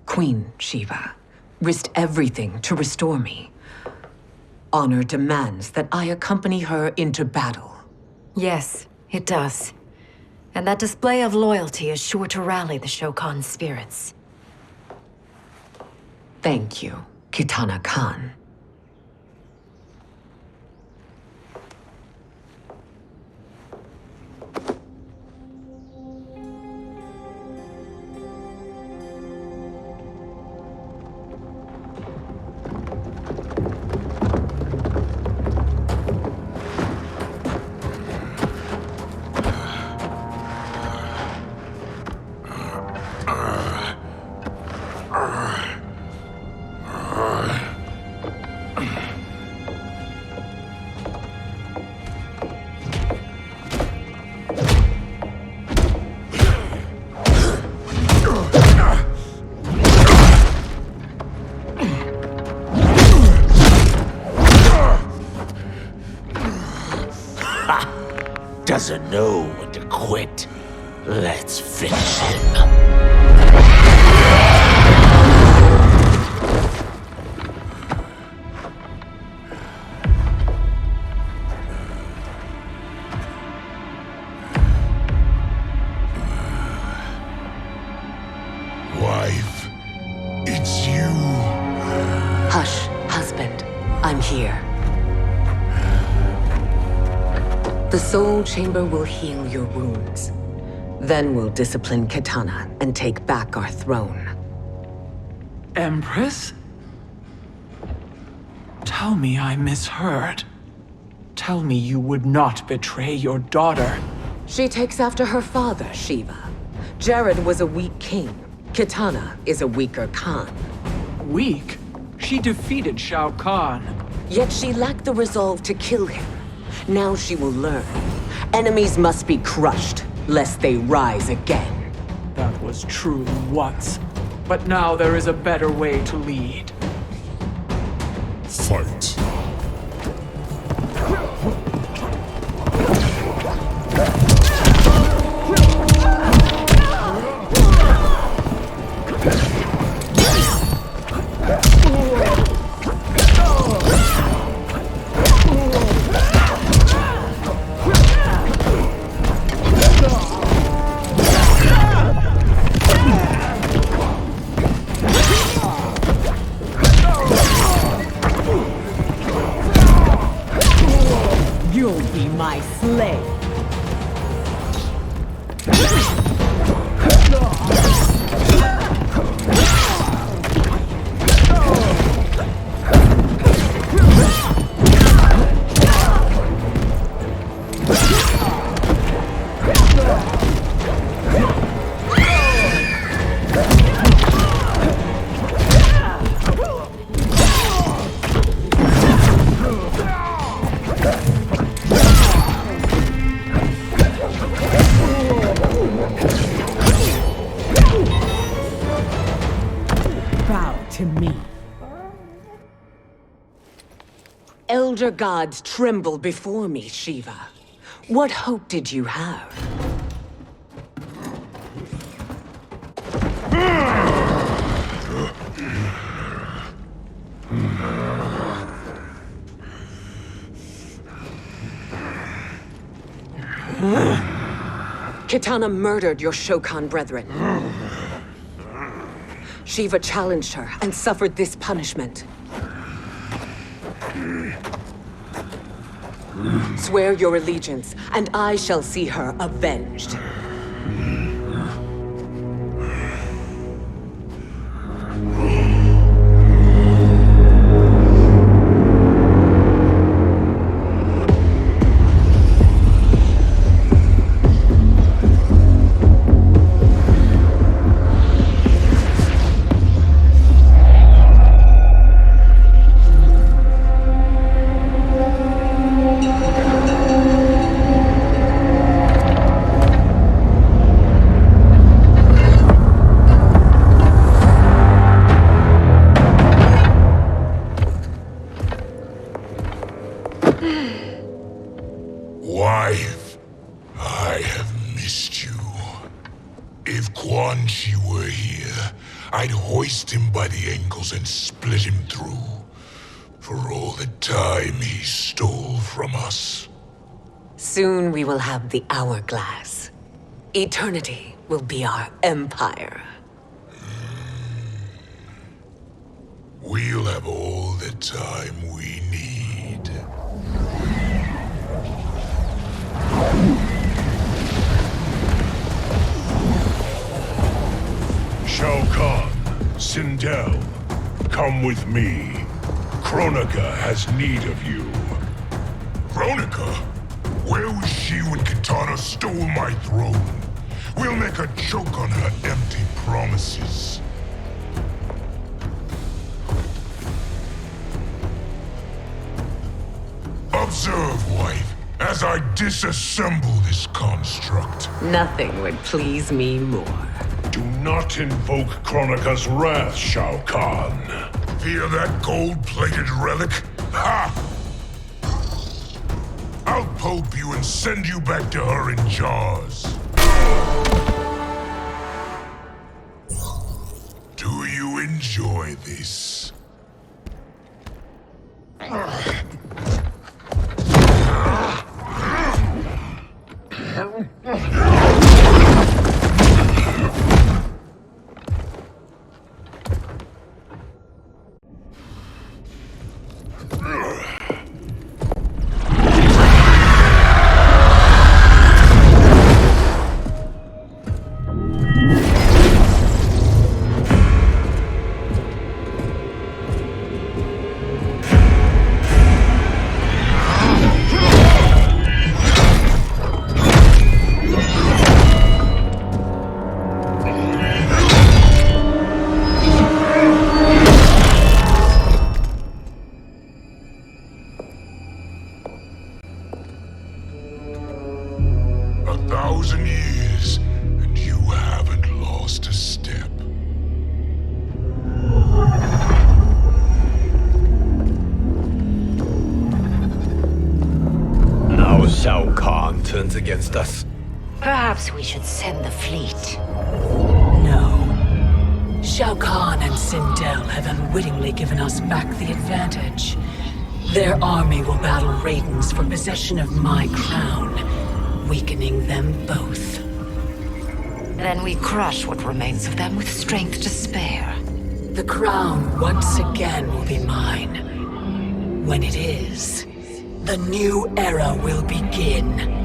Queen Shiva, risked everything to restore me. Honor demands that I accompany her into battle. Yes, it does. And that display of loyalty is sure to rally the Shokan's spirits. Thank you, Kitana Khan. Doesn't know when to quit. Let's finish him. Wife, it's you. Hush, husband. I'm here. The Soul Chamber will heal your wounds. Then we'll discipline Kitana and take back our throne. Empress? Tell me I misheard. Tell me you would not betray your daughter. She takes after her father, Shiva. Jared was a weak king. Kitana is a weaker Khan. Weak? She defeated Shao Kahn. Yet she lacked the resolve to kill him. Now she will learn. Enemies must be crushed, lest they rise again. That was true once. But now there is a better way to lead. Fight. You'll be my slave. Bow to me. Elder gods tremble before me, Shiva. What hope did you have? Kitana murdered your Shokan brethren. Shiva challenged her and suffered this punishment. Swear your allegiance, and I shall see her avenged. Wife, I have missed you. If Quan Chi were here, I'd hoist him by the ankles and split him through. For all the time he stole from us. Soon we will have the hourglass. Eternity will be our empire. We'll have all the time we need. Shao Kahn, Sindel, come with me. Kronika has need of you. Kronika? Where was she when Kitana stole my throne? We'll make a joke on her empty promises. Observe, wife, as I disassemble this construct. Nothing would please me more. Do not invoke Kronika's wrath, Shao Kahn. Fear that gold-plated relic? Ha! I'll pulp you and send you back to her in jars. Do you enjoy this? Shao Kahn turns against us. Perhaps we should send the fleet. No. Shao Kahn and Sindel have unwittingly given us back the advantage. Their army will battle Raidens for possession of my crown, weakening them both. Then we crush what remains of them with strength to spare. The crown once again will be mine. When it is, the new era will begin.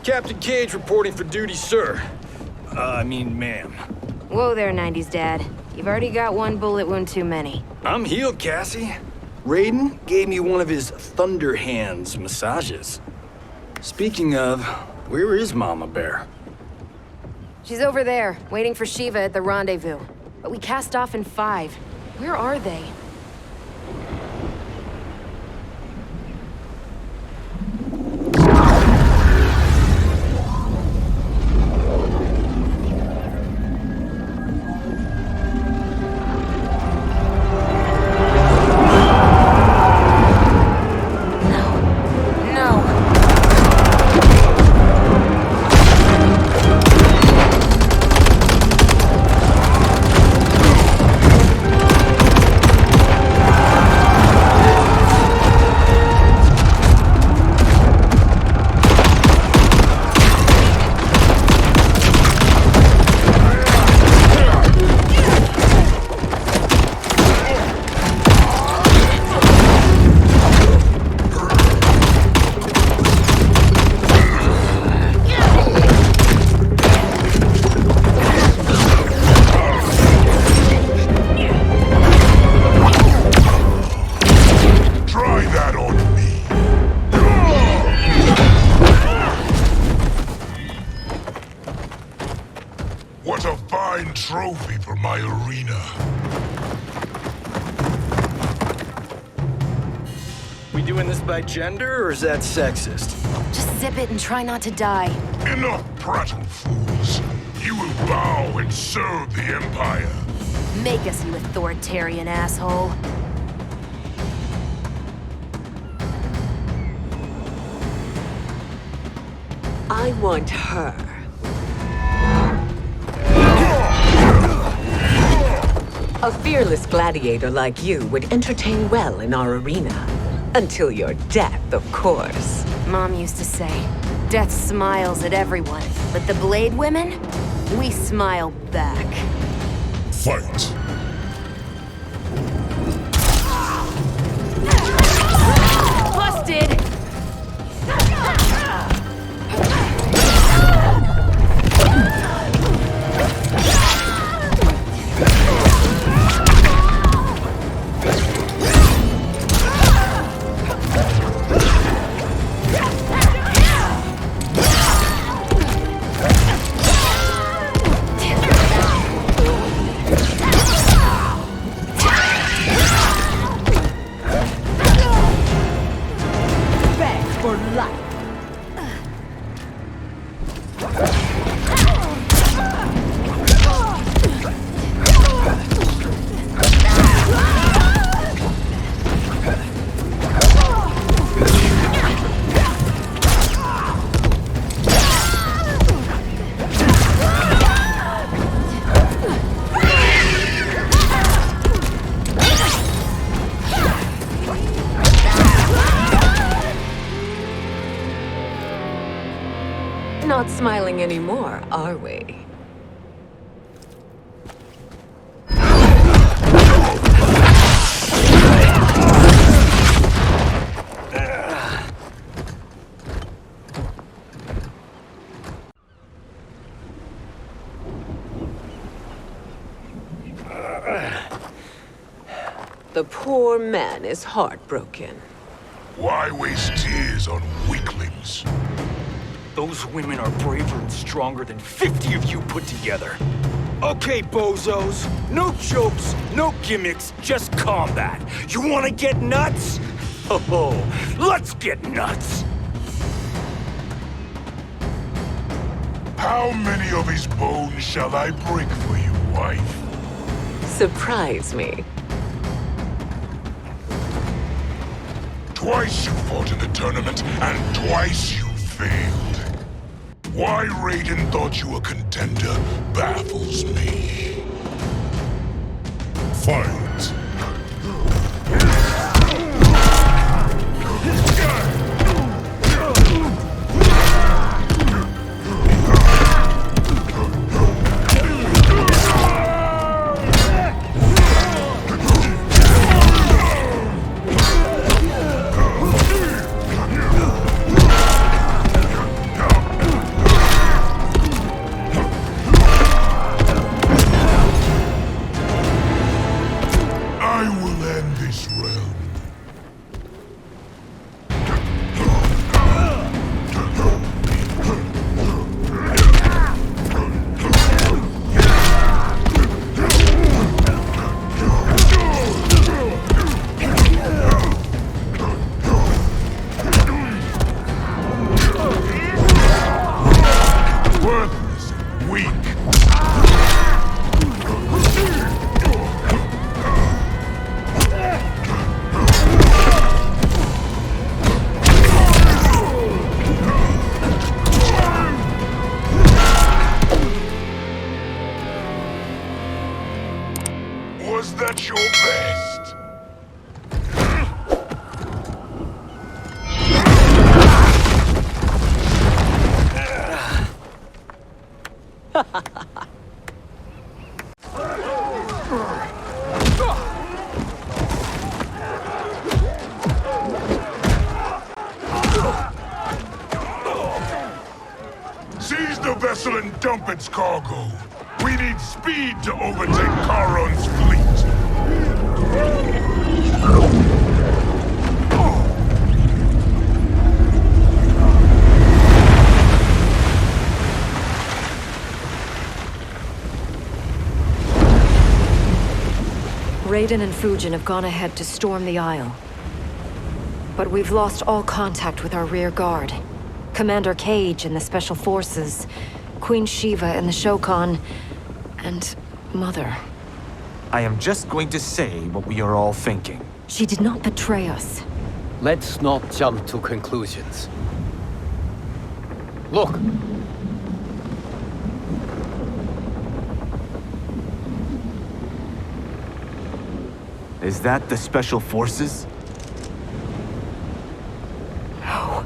Captain Cage reporting for duty, sir. Ma'am. Whoa there, 90s dad. You've already got one bullet wound too many. I'm healed, Cassie. Raiden gave me one of his Thunder Hands massages. Speaking of, where is Mama Bear? She's over there, waiting for Shiva at the rendezvous. But we cast off in 5. Where are they? What a fine trophy for my arena. We doing doing this by gender, or is that sexist? Just zip it and try not to die. Enough prattle, fools. You will bow and serve the Empire. Make us, you authoritarian asshole. I want her. A fearless gladiator like you would entertain well in our arena. Until your death, of course. Mom used to say, death smiles at everyone, but the Blade women, we smile back. Fight. Busted! Not smiling anymore, are we? The poor man is heartbroken. Why waste tears on weaklings? Those women are braver and stronger than 50 of you put together. Okay, bozos. No jokes, no gimmicks, just combat. You wanna get nuts? Oh, let's get nuts! How many of his bones shall I break for you, wife? Surprise me. Twice you fought in the tournament, and twice you failed. Why Raiden thought you a contender baffles me. Fight! Was that your best? Seize the vessel and dump its cargo. We need speed to overtake Charon's fleet. Raiden and Fujin have gone ahead to storm the Isle. But we've lost all contact with our rear guard. Commander Cage and the Special Forces, Queen Shiva and the Shokan, and Mother. I am just going to say what we are all thinking. She did not betray us. Let's not jump to conclusions. Look! Is that the Special Forces? No.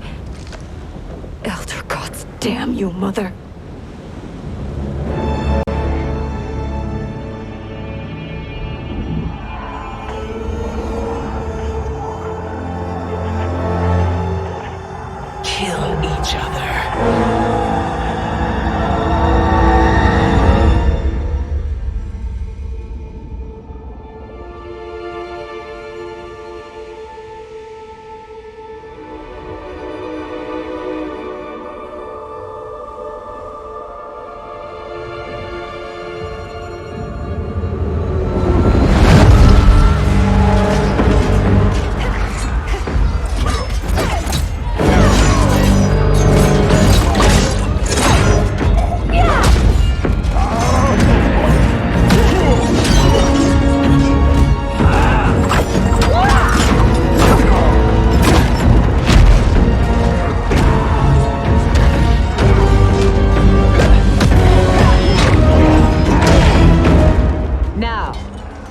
Elder gods damn you, Mother. Kill each other.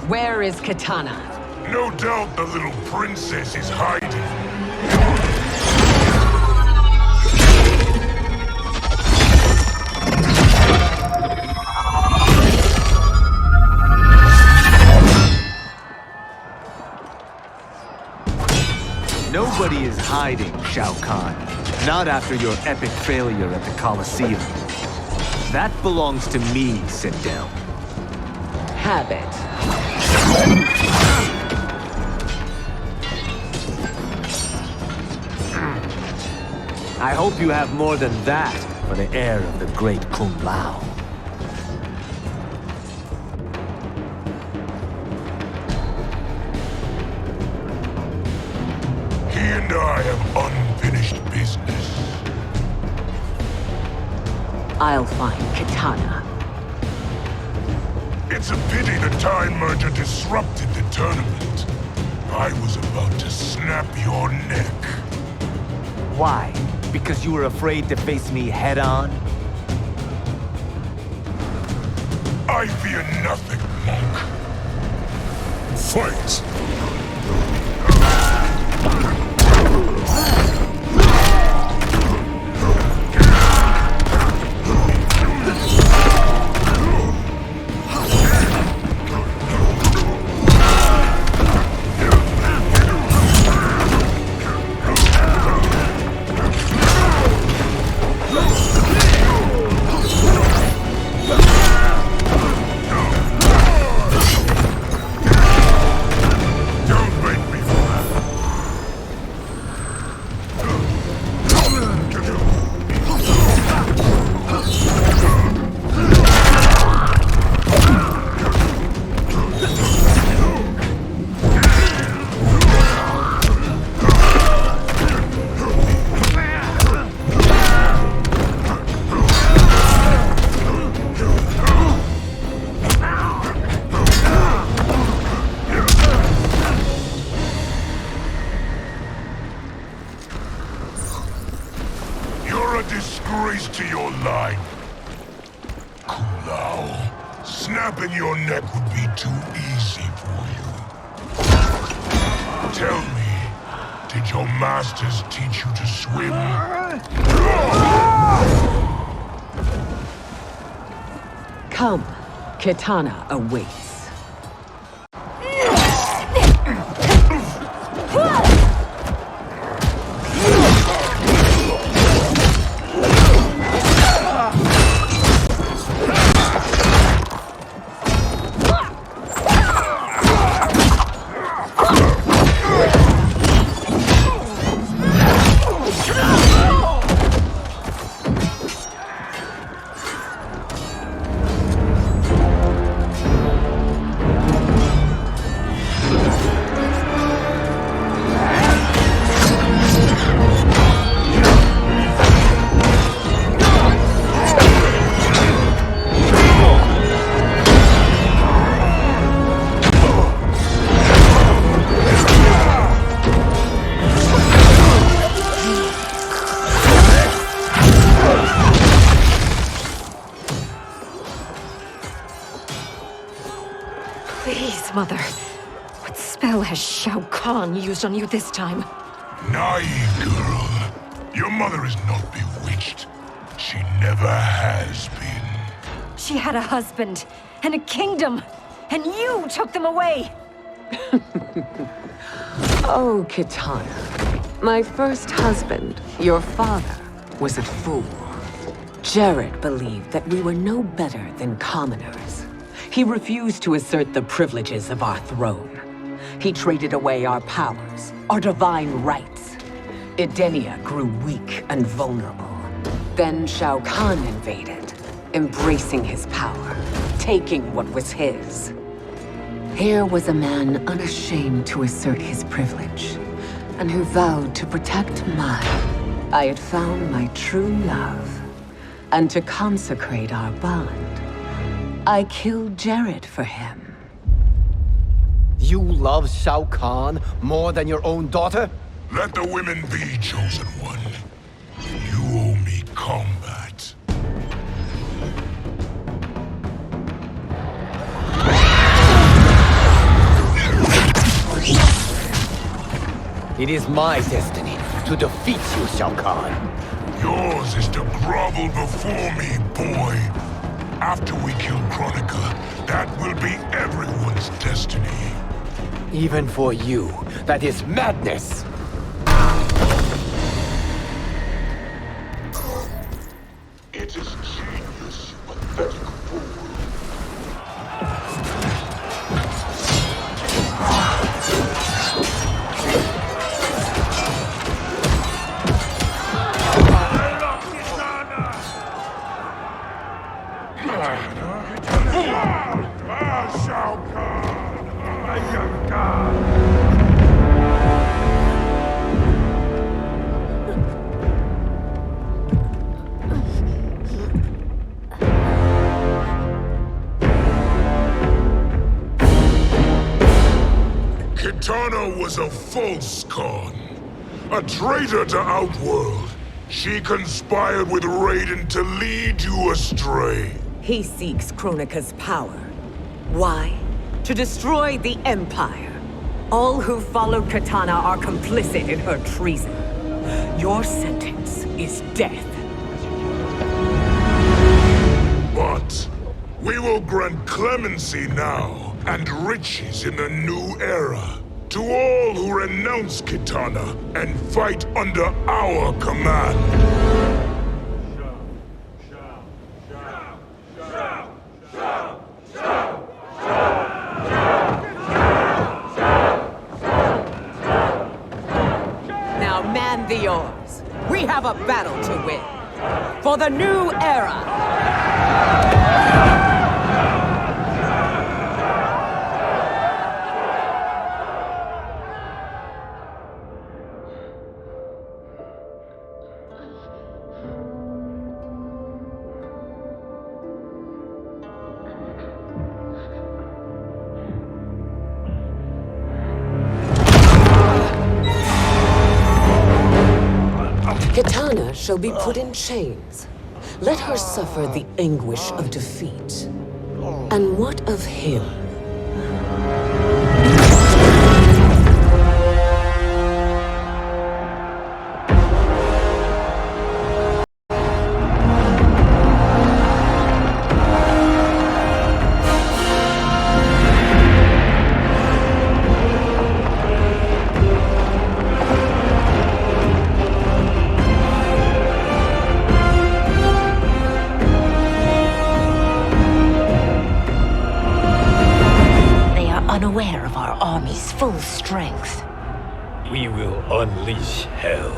Where is Kitana? No doubt the little princess is hiding. Nobody is hiding, Shao Kahn. Not after your epic failure at the Colosseum. That belongs to me, Sindel. Have it. I hope you have more than that for the heir of the great Kung Lao. He and I have unfinished business. I'll find Kitana. It's a pity the Time Merger disrupted the tournament. I was about to snap your neck. Why? Because you were afraid to face me head-on? I fear nothing, monk. Fight! Disgrace to your line. Kung Lao, snapping your neck would be too easy for you. Tell me, did your masters teach you to swim? Come, Kitana awaits. spell has Shao Kahn used on you this time? Naive girl. Your mother is not bewitched. She never has been. She had a husband and a kingdom, and you took them away! Oh, Kitana. My first husband, your father, was a fool. Jared believed that we were no better than commoners. He refused to assert the privileges of our throne. He traded away our powers, our divine rights. Edenia grew weak and vulnerable. Then Shao Kahn invaded, embracing his power, taking what was his. Here was a man unashamed to assert his privilege, and who vowed to protect mine. I had found my true love, and to consecrate our bond, I killed Jared for him. You love Shao Kahn more than your own daughter? Let the women be, Chosen One. You owe me combat. It is my destiny to defeat you, Shao Kahn. Yours is to grovel before me, boy. After we kill Kronika, that will be everyone's destiny. Even for you, that is madness! It is genius, you pathetic fool. Shao Kahn, my young god. Kitana was a false Khan, a traitor to Outworld. She conspired with Raiden to lead you astray. He seeks Kronika's power. Why? To destroy the Empire. All who followed Kitana are complicit in her treason. Your sentence is death. But we will grant clemency now and riches in the new era to all who renounce Kitana and fight under our command. Now man the oars. We have a battle to win. For the new era! Kitana shall be put in chains. Let her suffer the anguish of defeat. And what of him? Unaware of our army's full strength. We will unleash hell.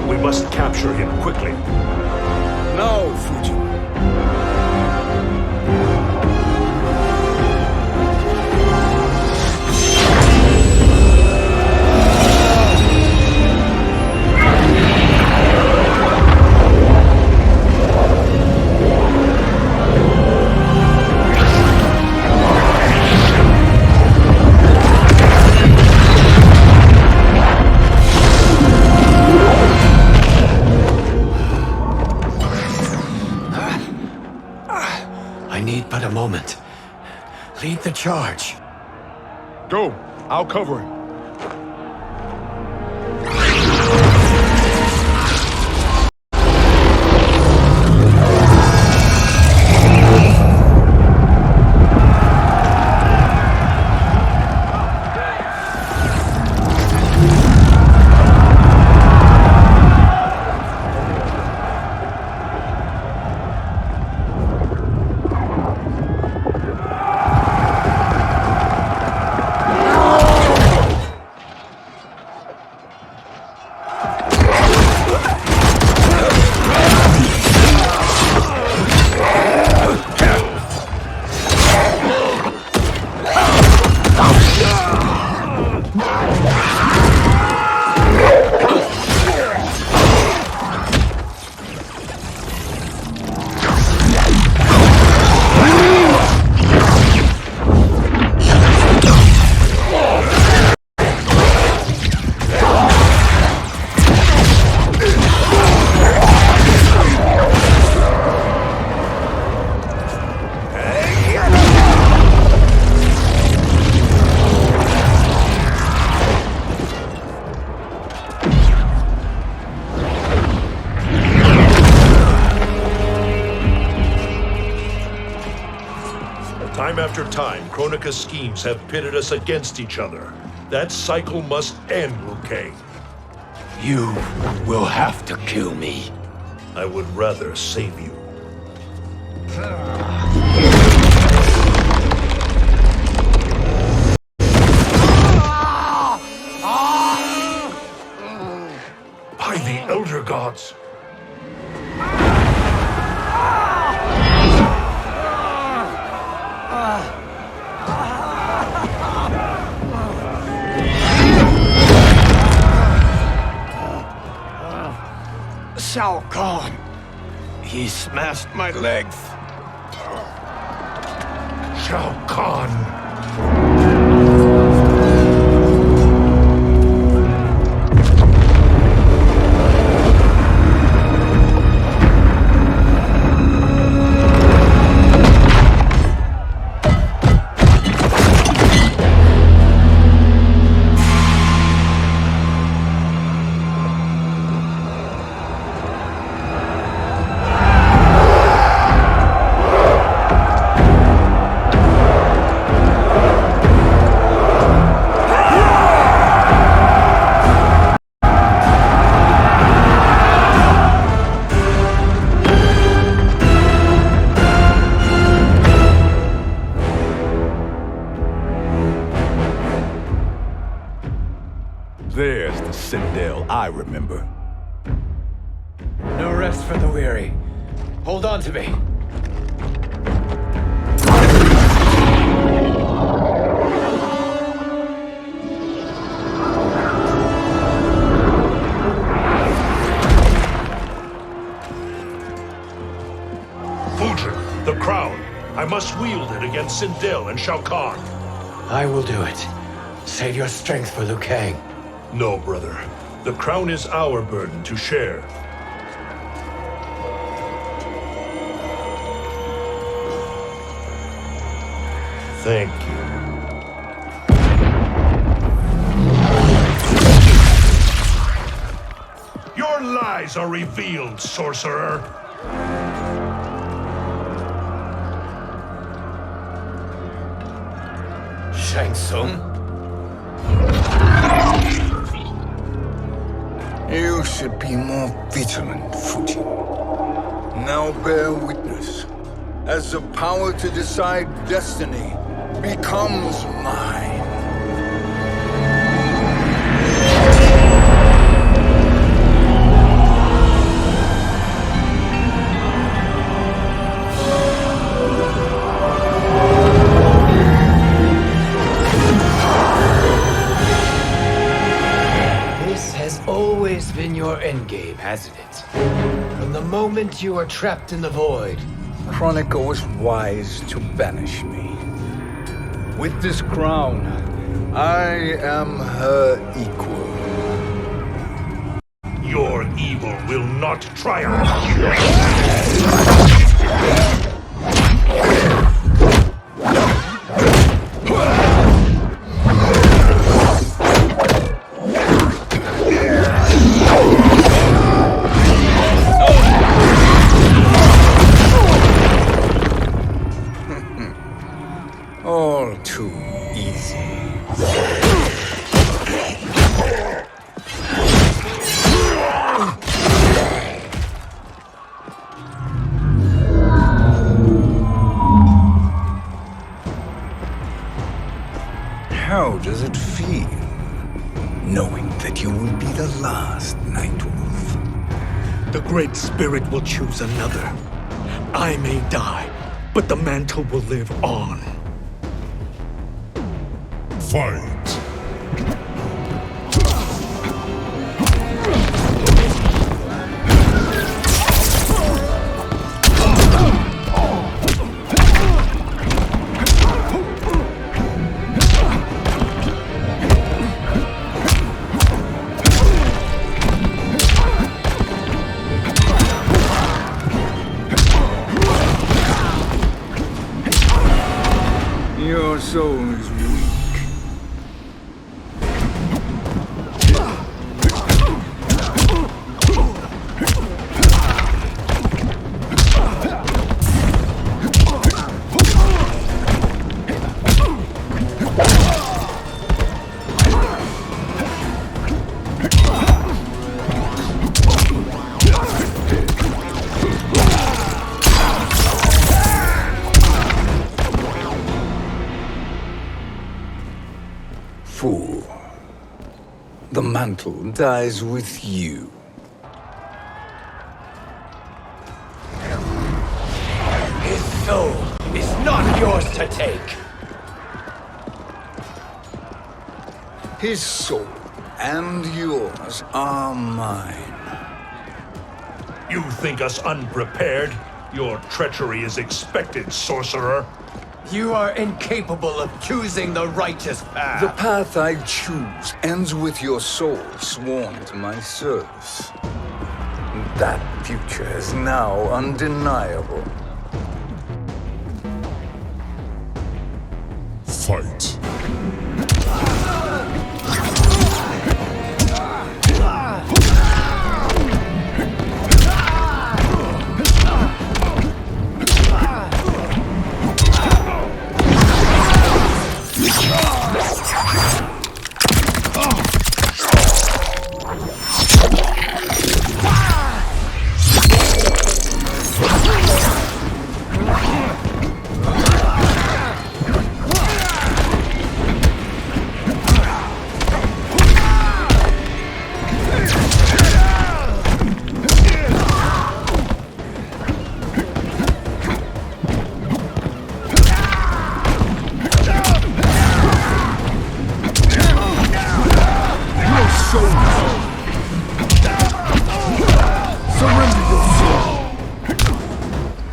We must capture him quickly. No, Fujin. need but a moment. Lead the charge. Go. I'll cover him. Time after time, Kronika's schemes have pitted us against each other. That cycle must end, Liu Kang. You will have to kill me. I would rather save you. By the Elder Gods! Shao Kahn! He smashed my legs! Shao Kahn! There's the Citadel I remember. No rest for the weary. Hold on to me. Fujin, the crown. I must wield it against Sindel and Shao Kahn. I will do it. Save your strength for Liu Kang. No, brother. The crown is our burden to share. Thank you. Your lies are revealed, sorcerer. Shang Tsung? You should be more vigilant, Fujin. Now bear witness, as the power to decide destiny becomes mine. Always been your endgame, hasn't it? From the moment you were trapped in the void. Kronika was wise to banish me. With this crown, I am her equal. Your evil will not triumph. How does it feel, knowing that you will be the last Nightwolf? The Great Spirit will choose another. I may die, but the mantle will live on. Fight! Your soul is weak. Fool. The mantle dies with you. His soul is not yours to take. His soul and yours are mine. You think us unprepared? Your treachery is expected, sorcerer. You are incapable of choosing the righteous path. The path I choose ends with your soul sworn to my service. That future is now undeniable. Fight!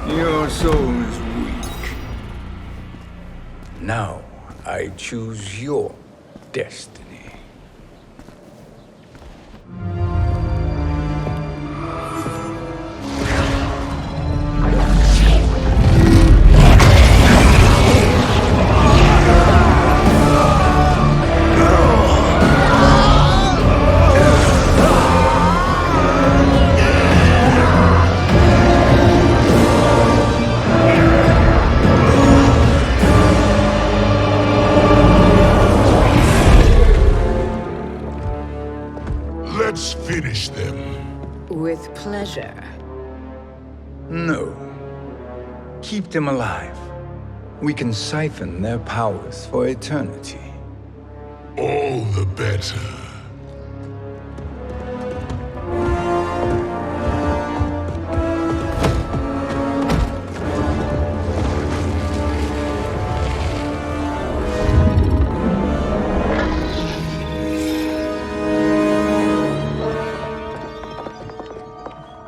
Your soul is weak. Now I choose your destiny. Let's finish them. With pleasure. No. Keep them alive. We can siphon their powers for eternity. All the better.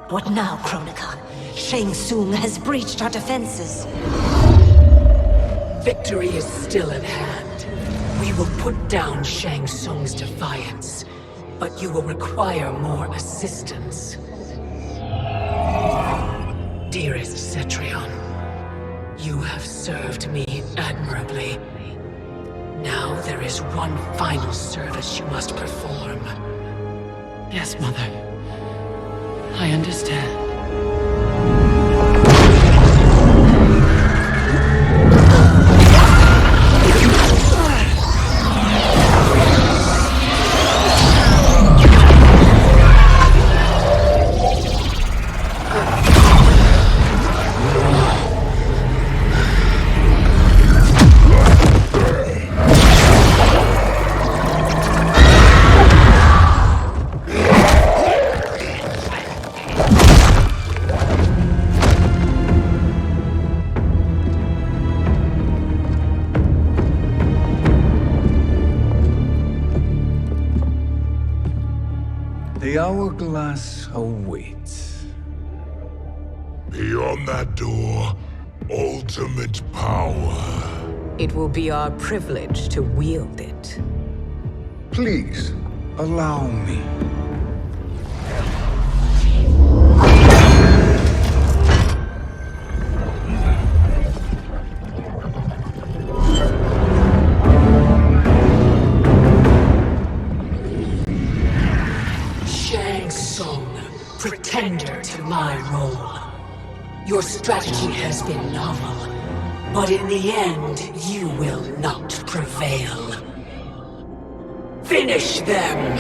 What now, Kronika? Shang Tsung has breached our defenses. Victory is still at hand. We will put down Shang Tsung's defiance, but you will require more assistance. Dearest Cetrion, you have served me admirably. Now there is one final service you must perform. Yes, Mother. I understand. The hourglass awaits. Beyond that door, ultimate power. It will be our privilege to wield it. Please, allow me. Shang Tsung, pretender to my role. Your strategy has been novel, but in the end, you will not prevail. Finish them!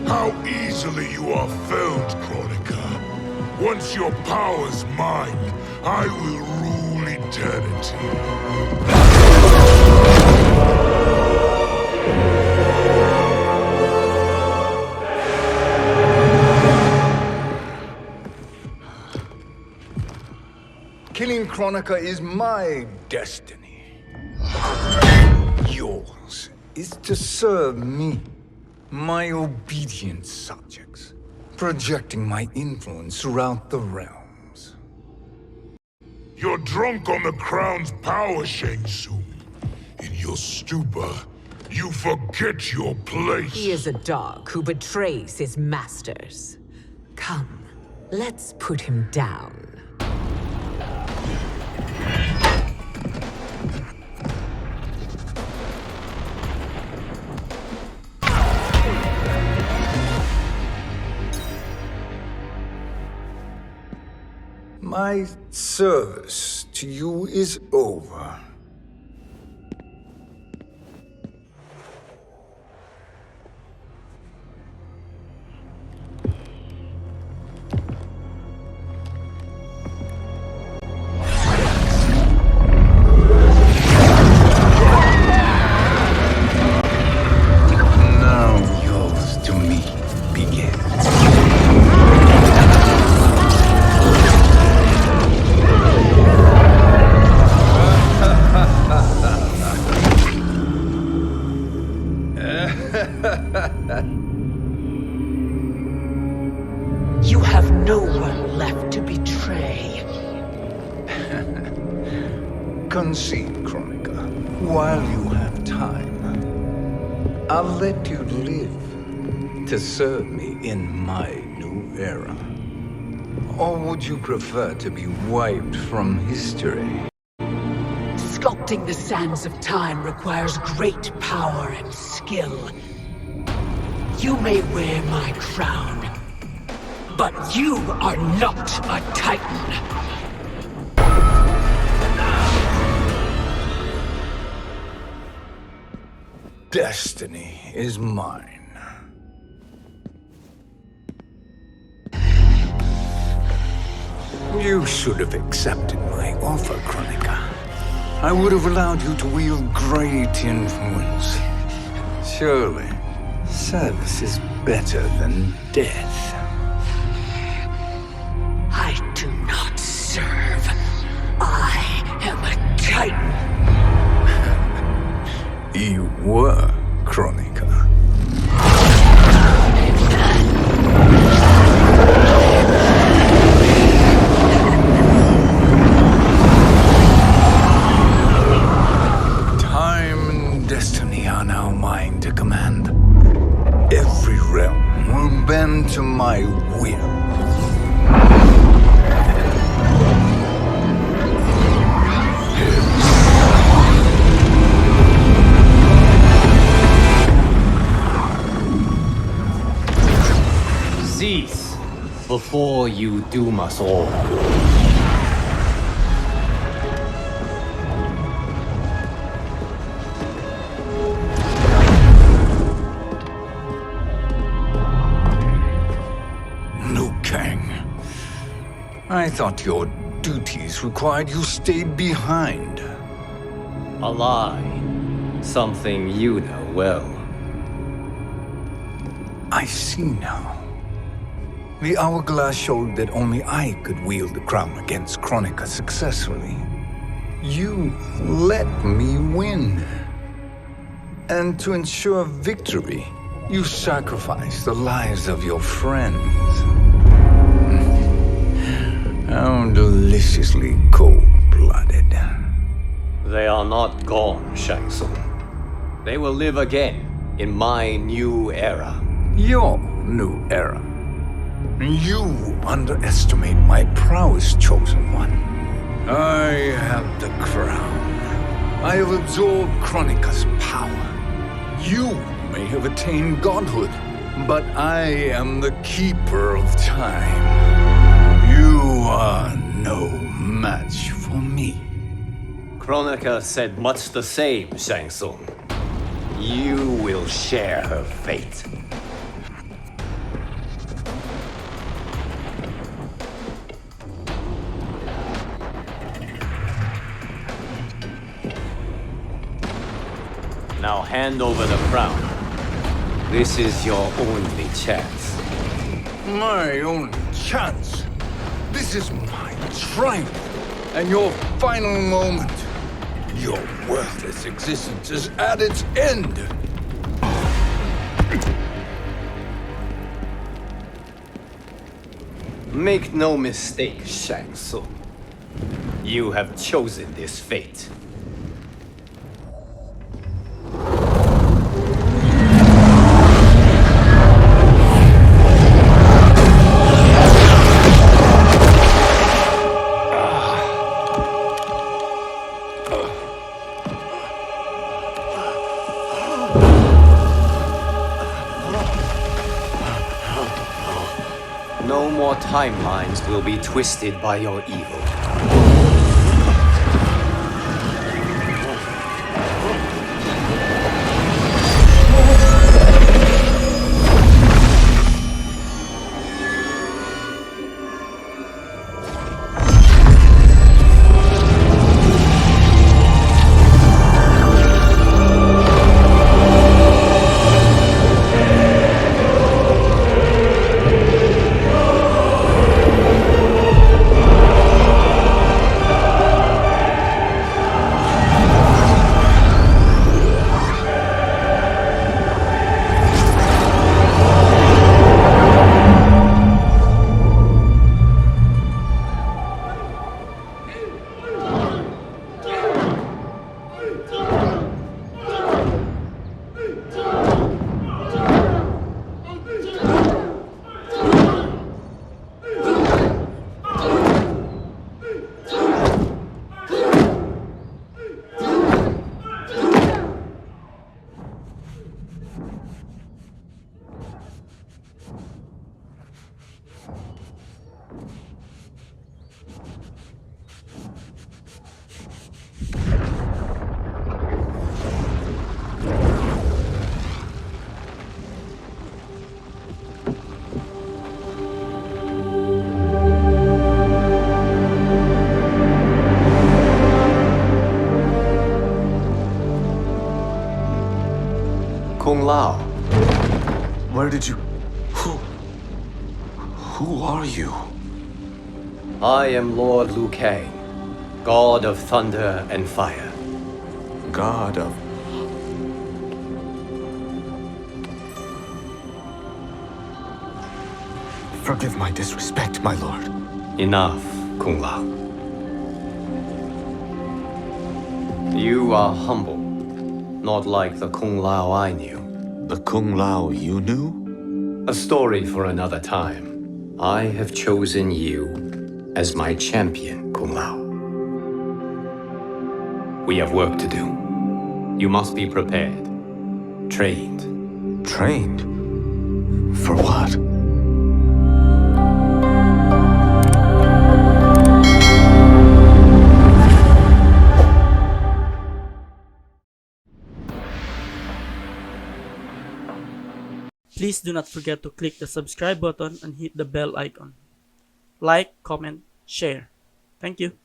How easily you are felled, Kronika. Once your power's mine, I will rule eternity. Killing Kronika is my destiny. Yours is to serve me, my obedient subjects, projecting my influence throughout the realms. You're drunk on the crown's power, Shang Tsung. In your stupor, you forget your place. He is a dog who betrays his masters. Come, let's put him down. My service to you is over. Now yours to me begins. You have no one left to betray. Concede, Kronika, while you have time. I'll let you live to serve me in my new era. Or would you prefer to be wiped from history? Sculpting the sands of time requires great power and skill. You may wear my crown, but you are not a Titan. Destiny is mine. You should have accepted my offer, Kronika. I would have allowed you to wield great influence. Surely, service is better than death. I do not serve. I am a Titan. You were, Kronika. Time and destiny are now mine to command. Every realm will bend to before you doom us all. Liu Kang. I thought your duties required you stayed behind. A lie. Something you know well. I see now. The hourglass showed that only I could wield the crown against Kronika successfully. You let me win. And to ensure victory, you sacrificed the lives of your friends. How deliciously cold-blooded. They are not gone, Shang Tsung. They will live again in my new era. Your new era. You underestimate my prowess, Chosen One. I have the crown. I have absorbed Kronika's power. You may have attained godhood, but I am the keeper of time. You are no match for me. Kronika said much the same, Shang Tsung. You will share her fate. Now hand over the crown. This is your only chance. My only chance? This is my triumph, and your final moment. Your worthless existence is at its end. Make no mistake, Shang Tsung. You have chosen this fate. No more timelines will be twisted by your evil. Kung Lao. Where did you... Who are you? I am Lord Liu Kang, God of Thunder and Fire. God of... Forgive my disrespect, my lord. Enough, Kung Lao. You are humble, not like the Kung Lao I knew. The Kung Lao you knew? A story for another time. I have chosen you as my champion, Kung Lao. We have work to do. You must be prepared. Trained. Trained? For what? Please do not forget to click the subscribe button and hit the bell icon. Like, comment, share. Thank you.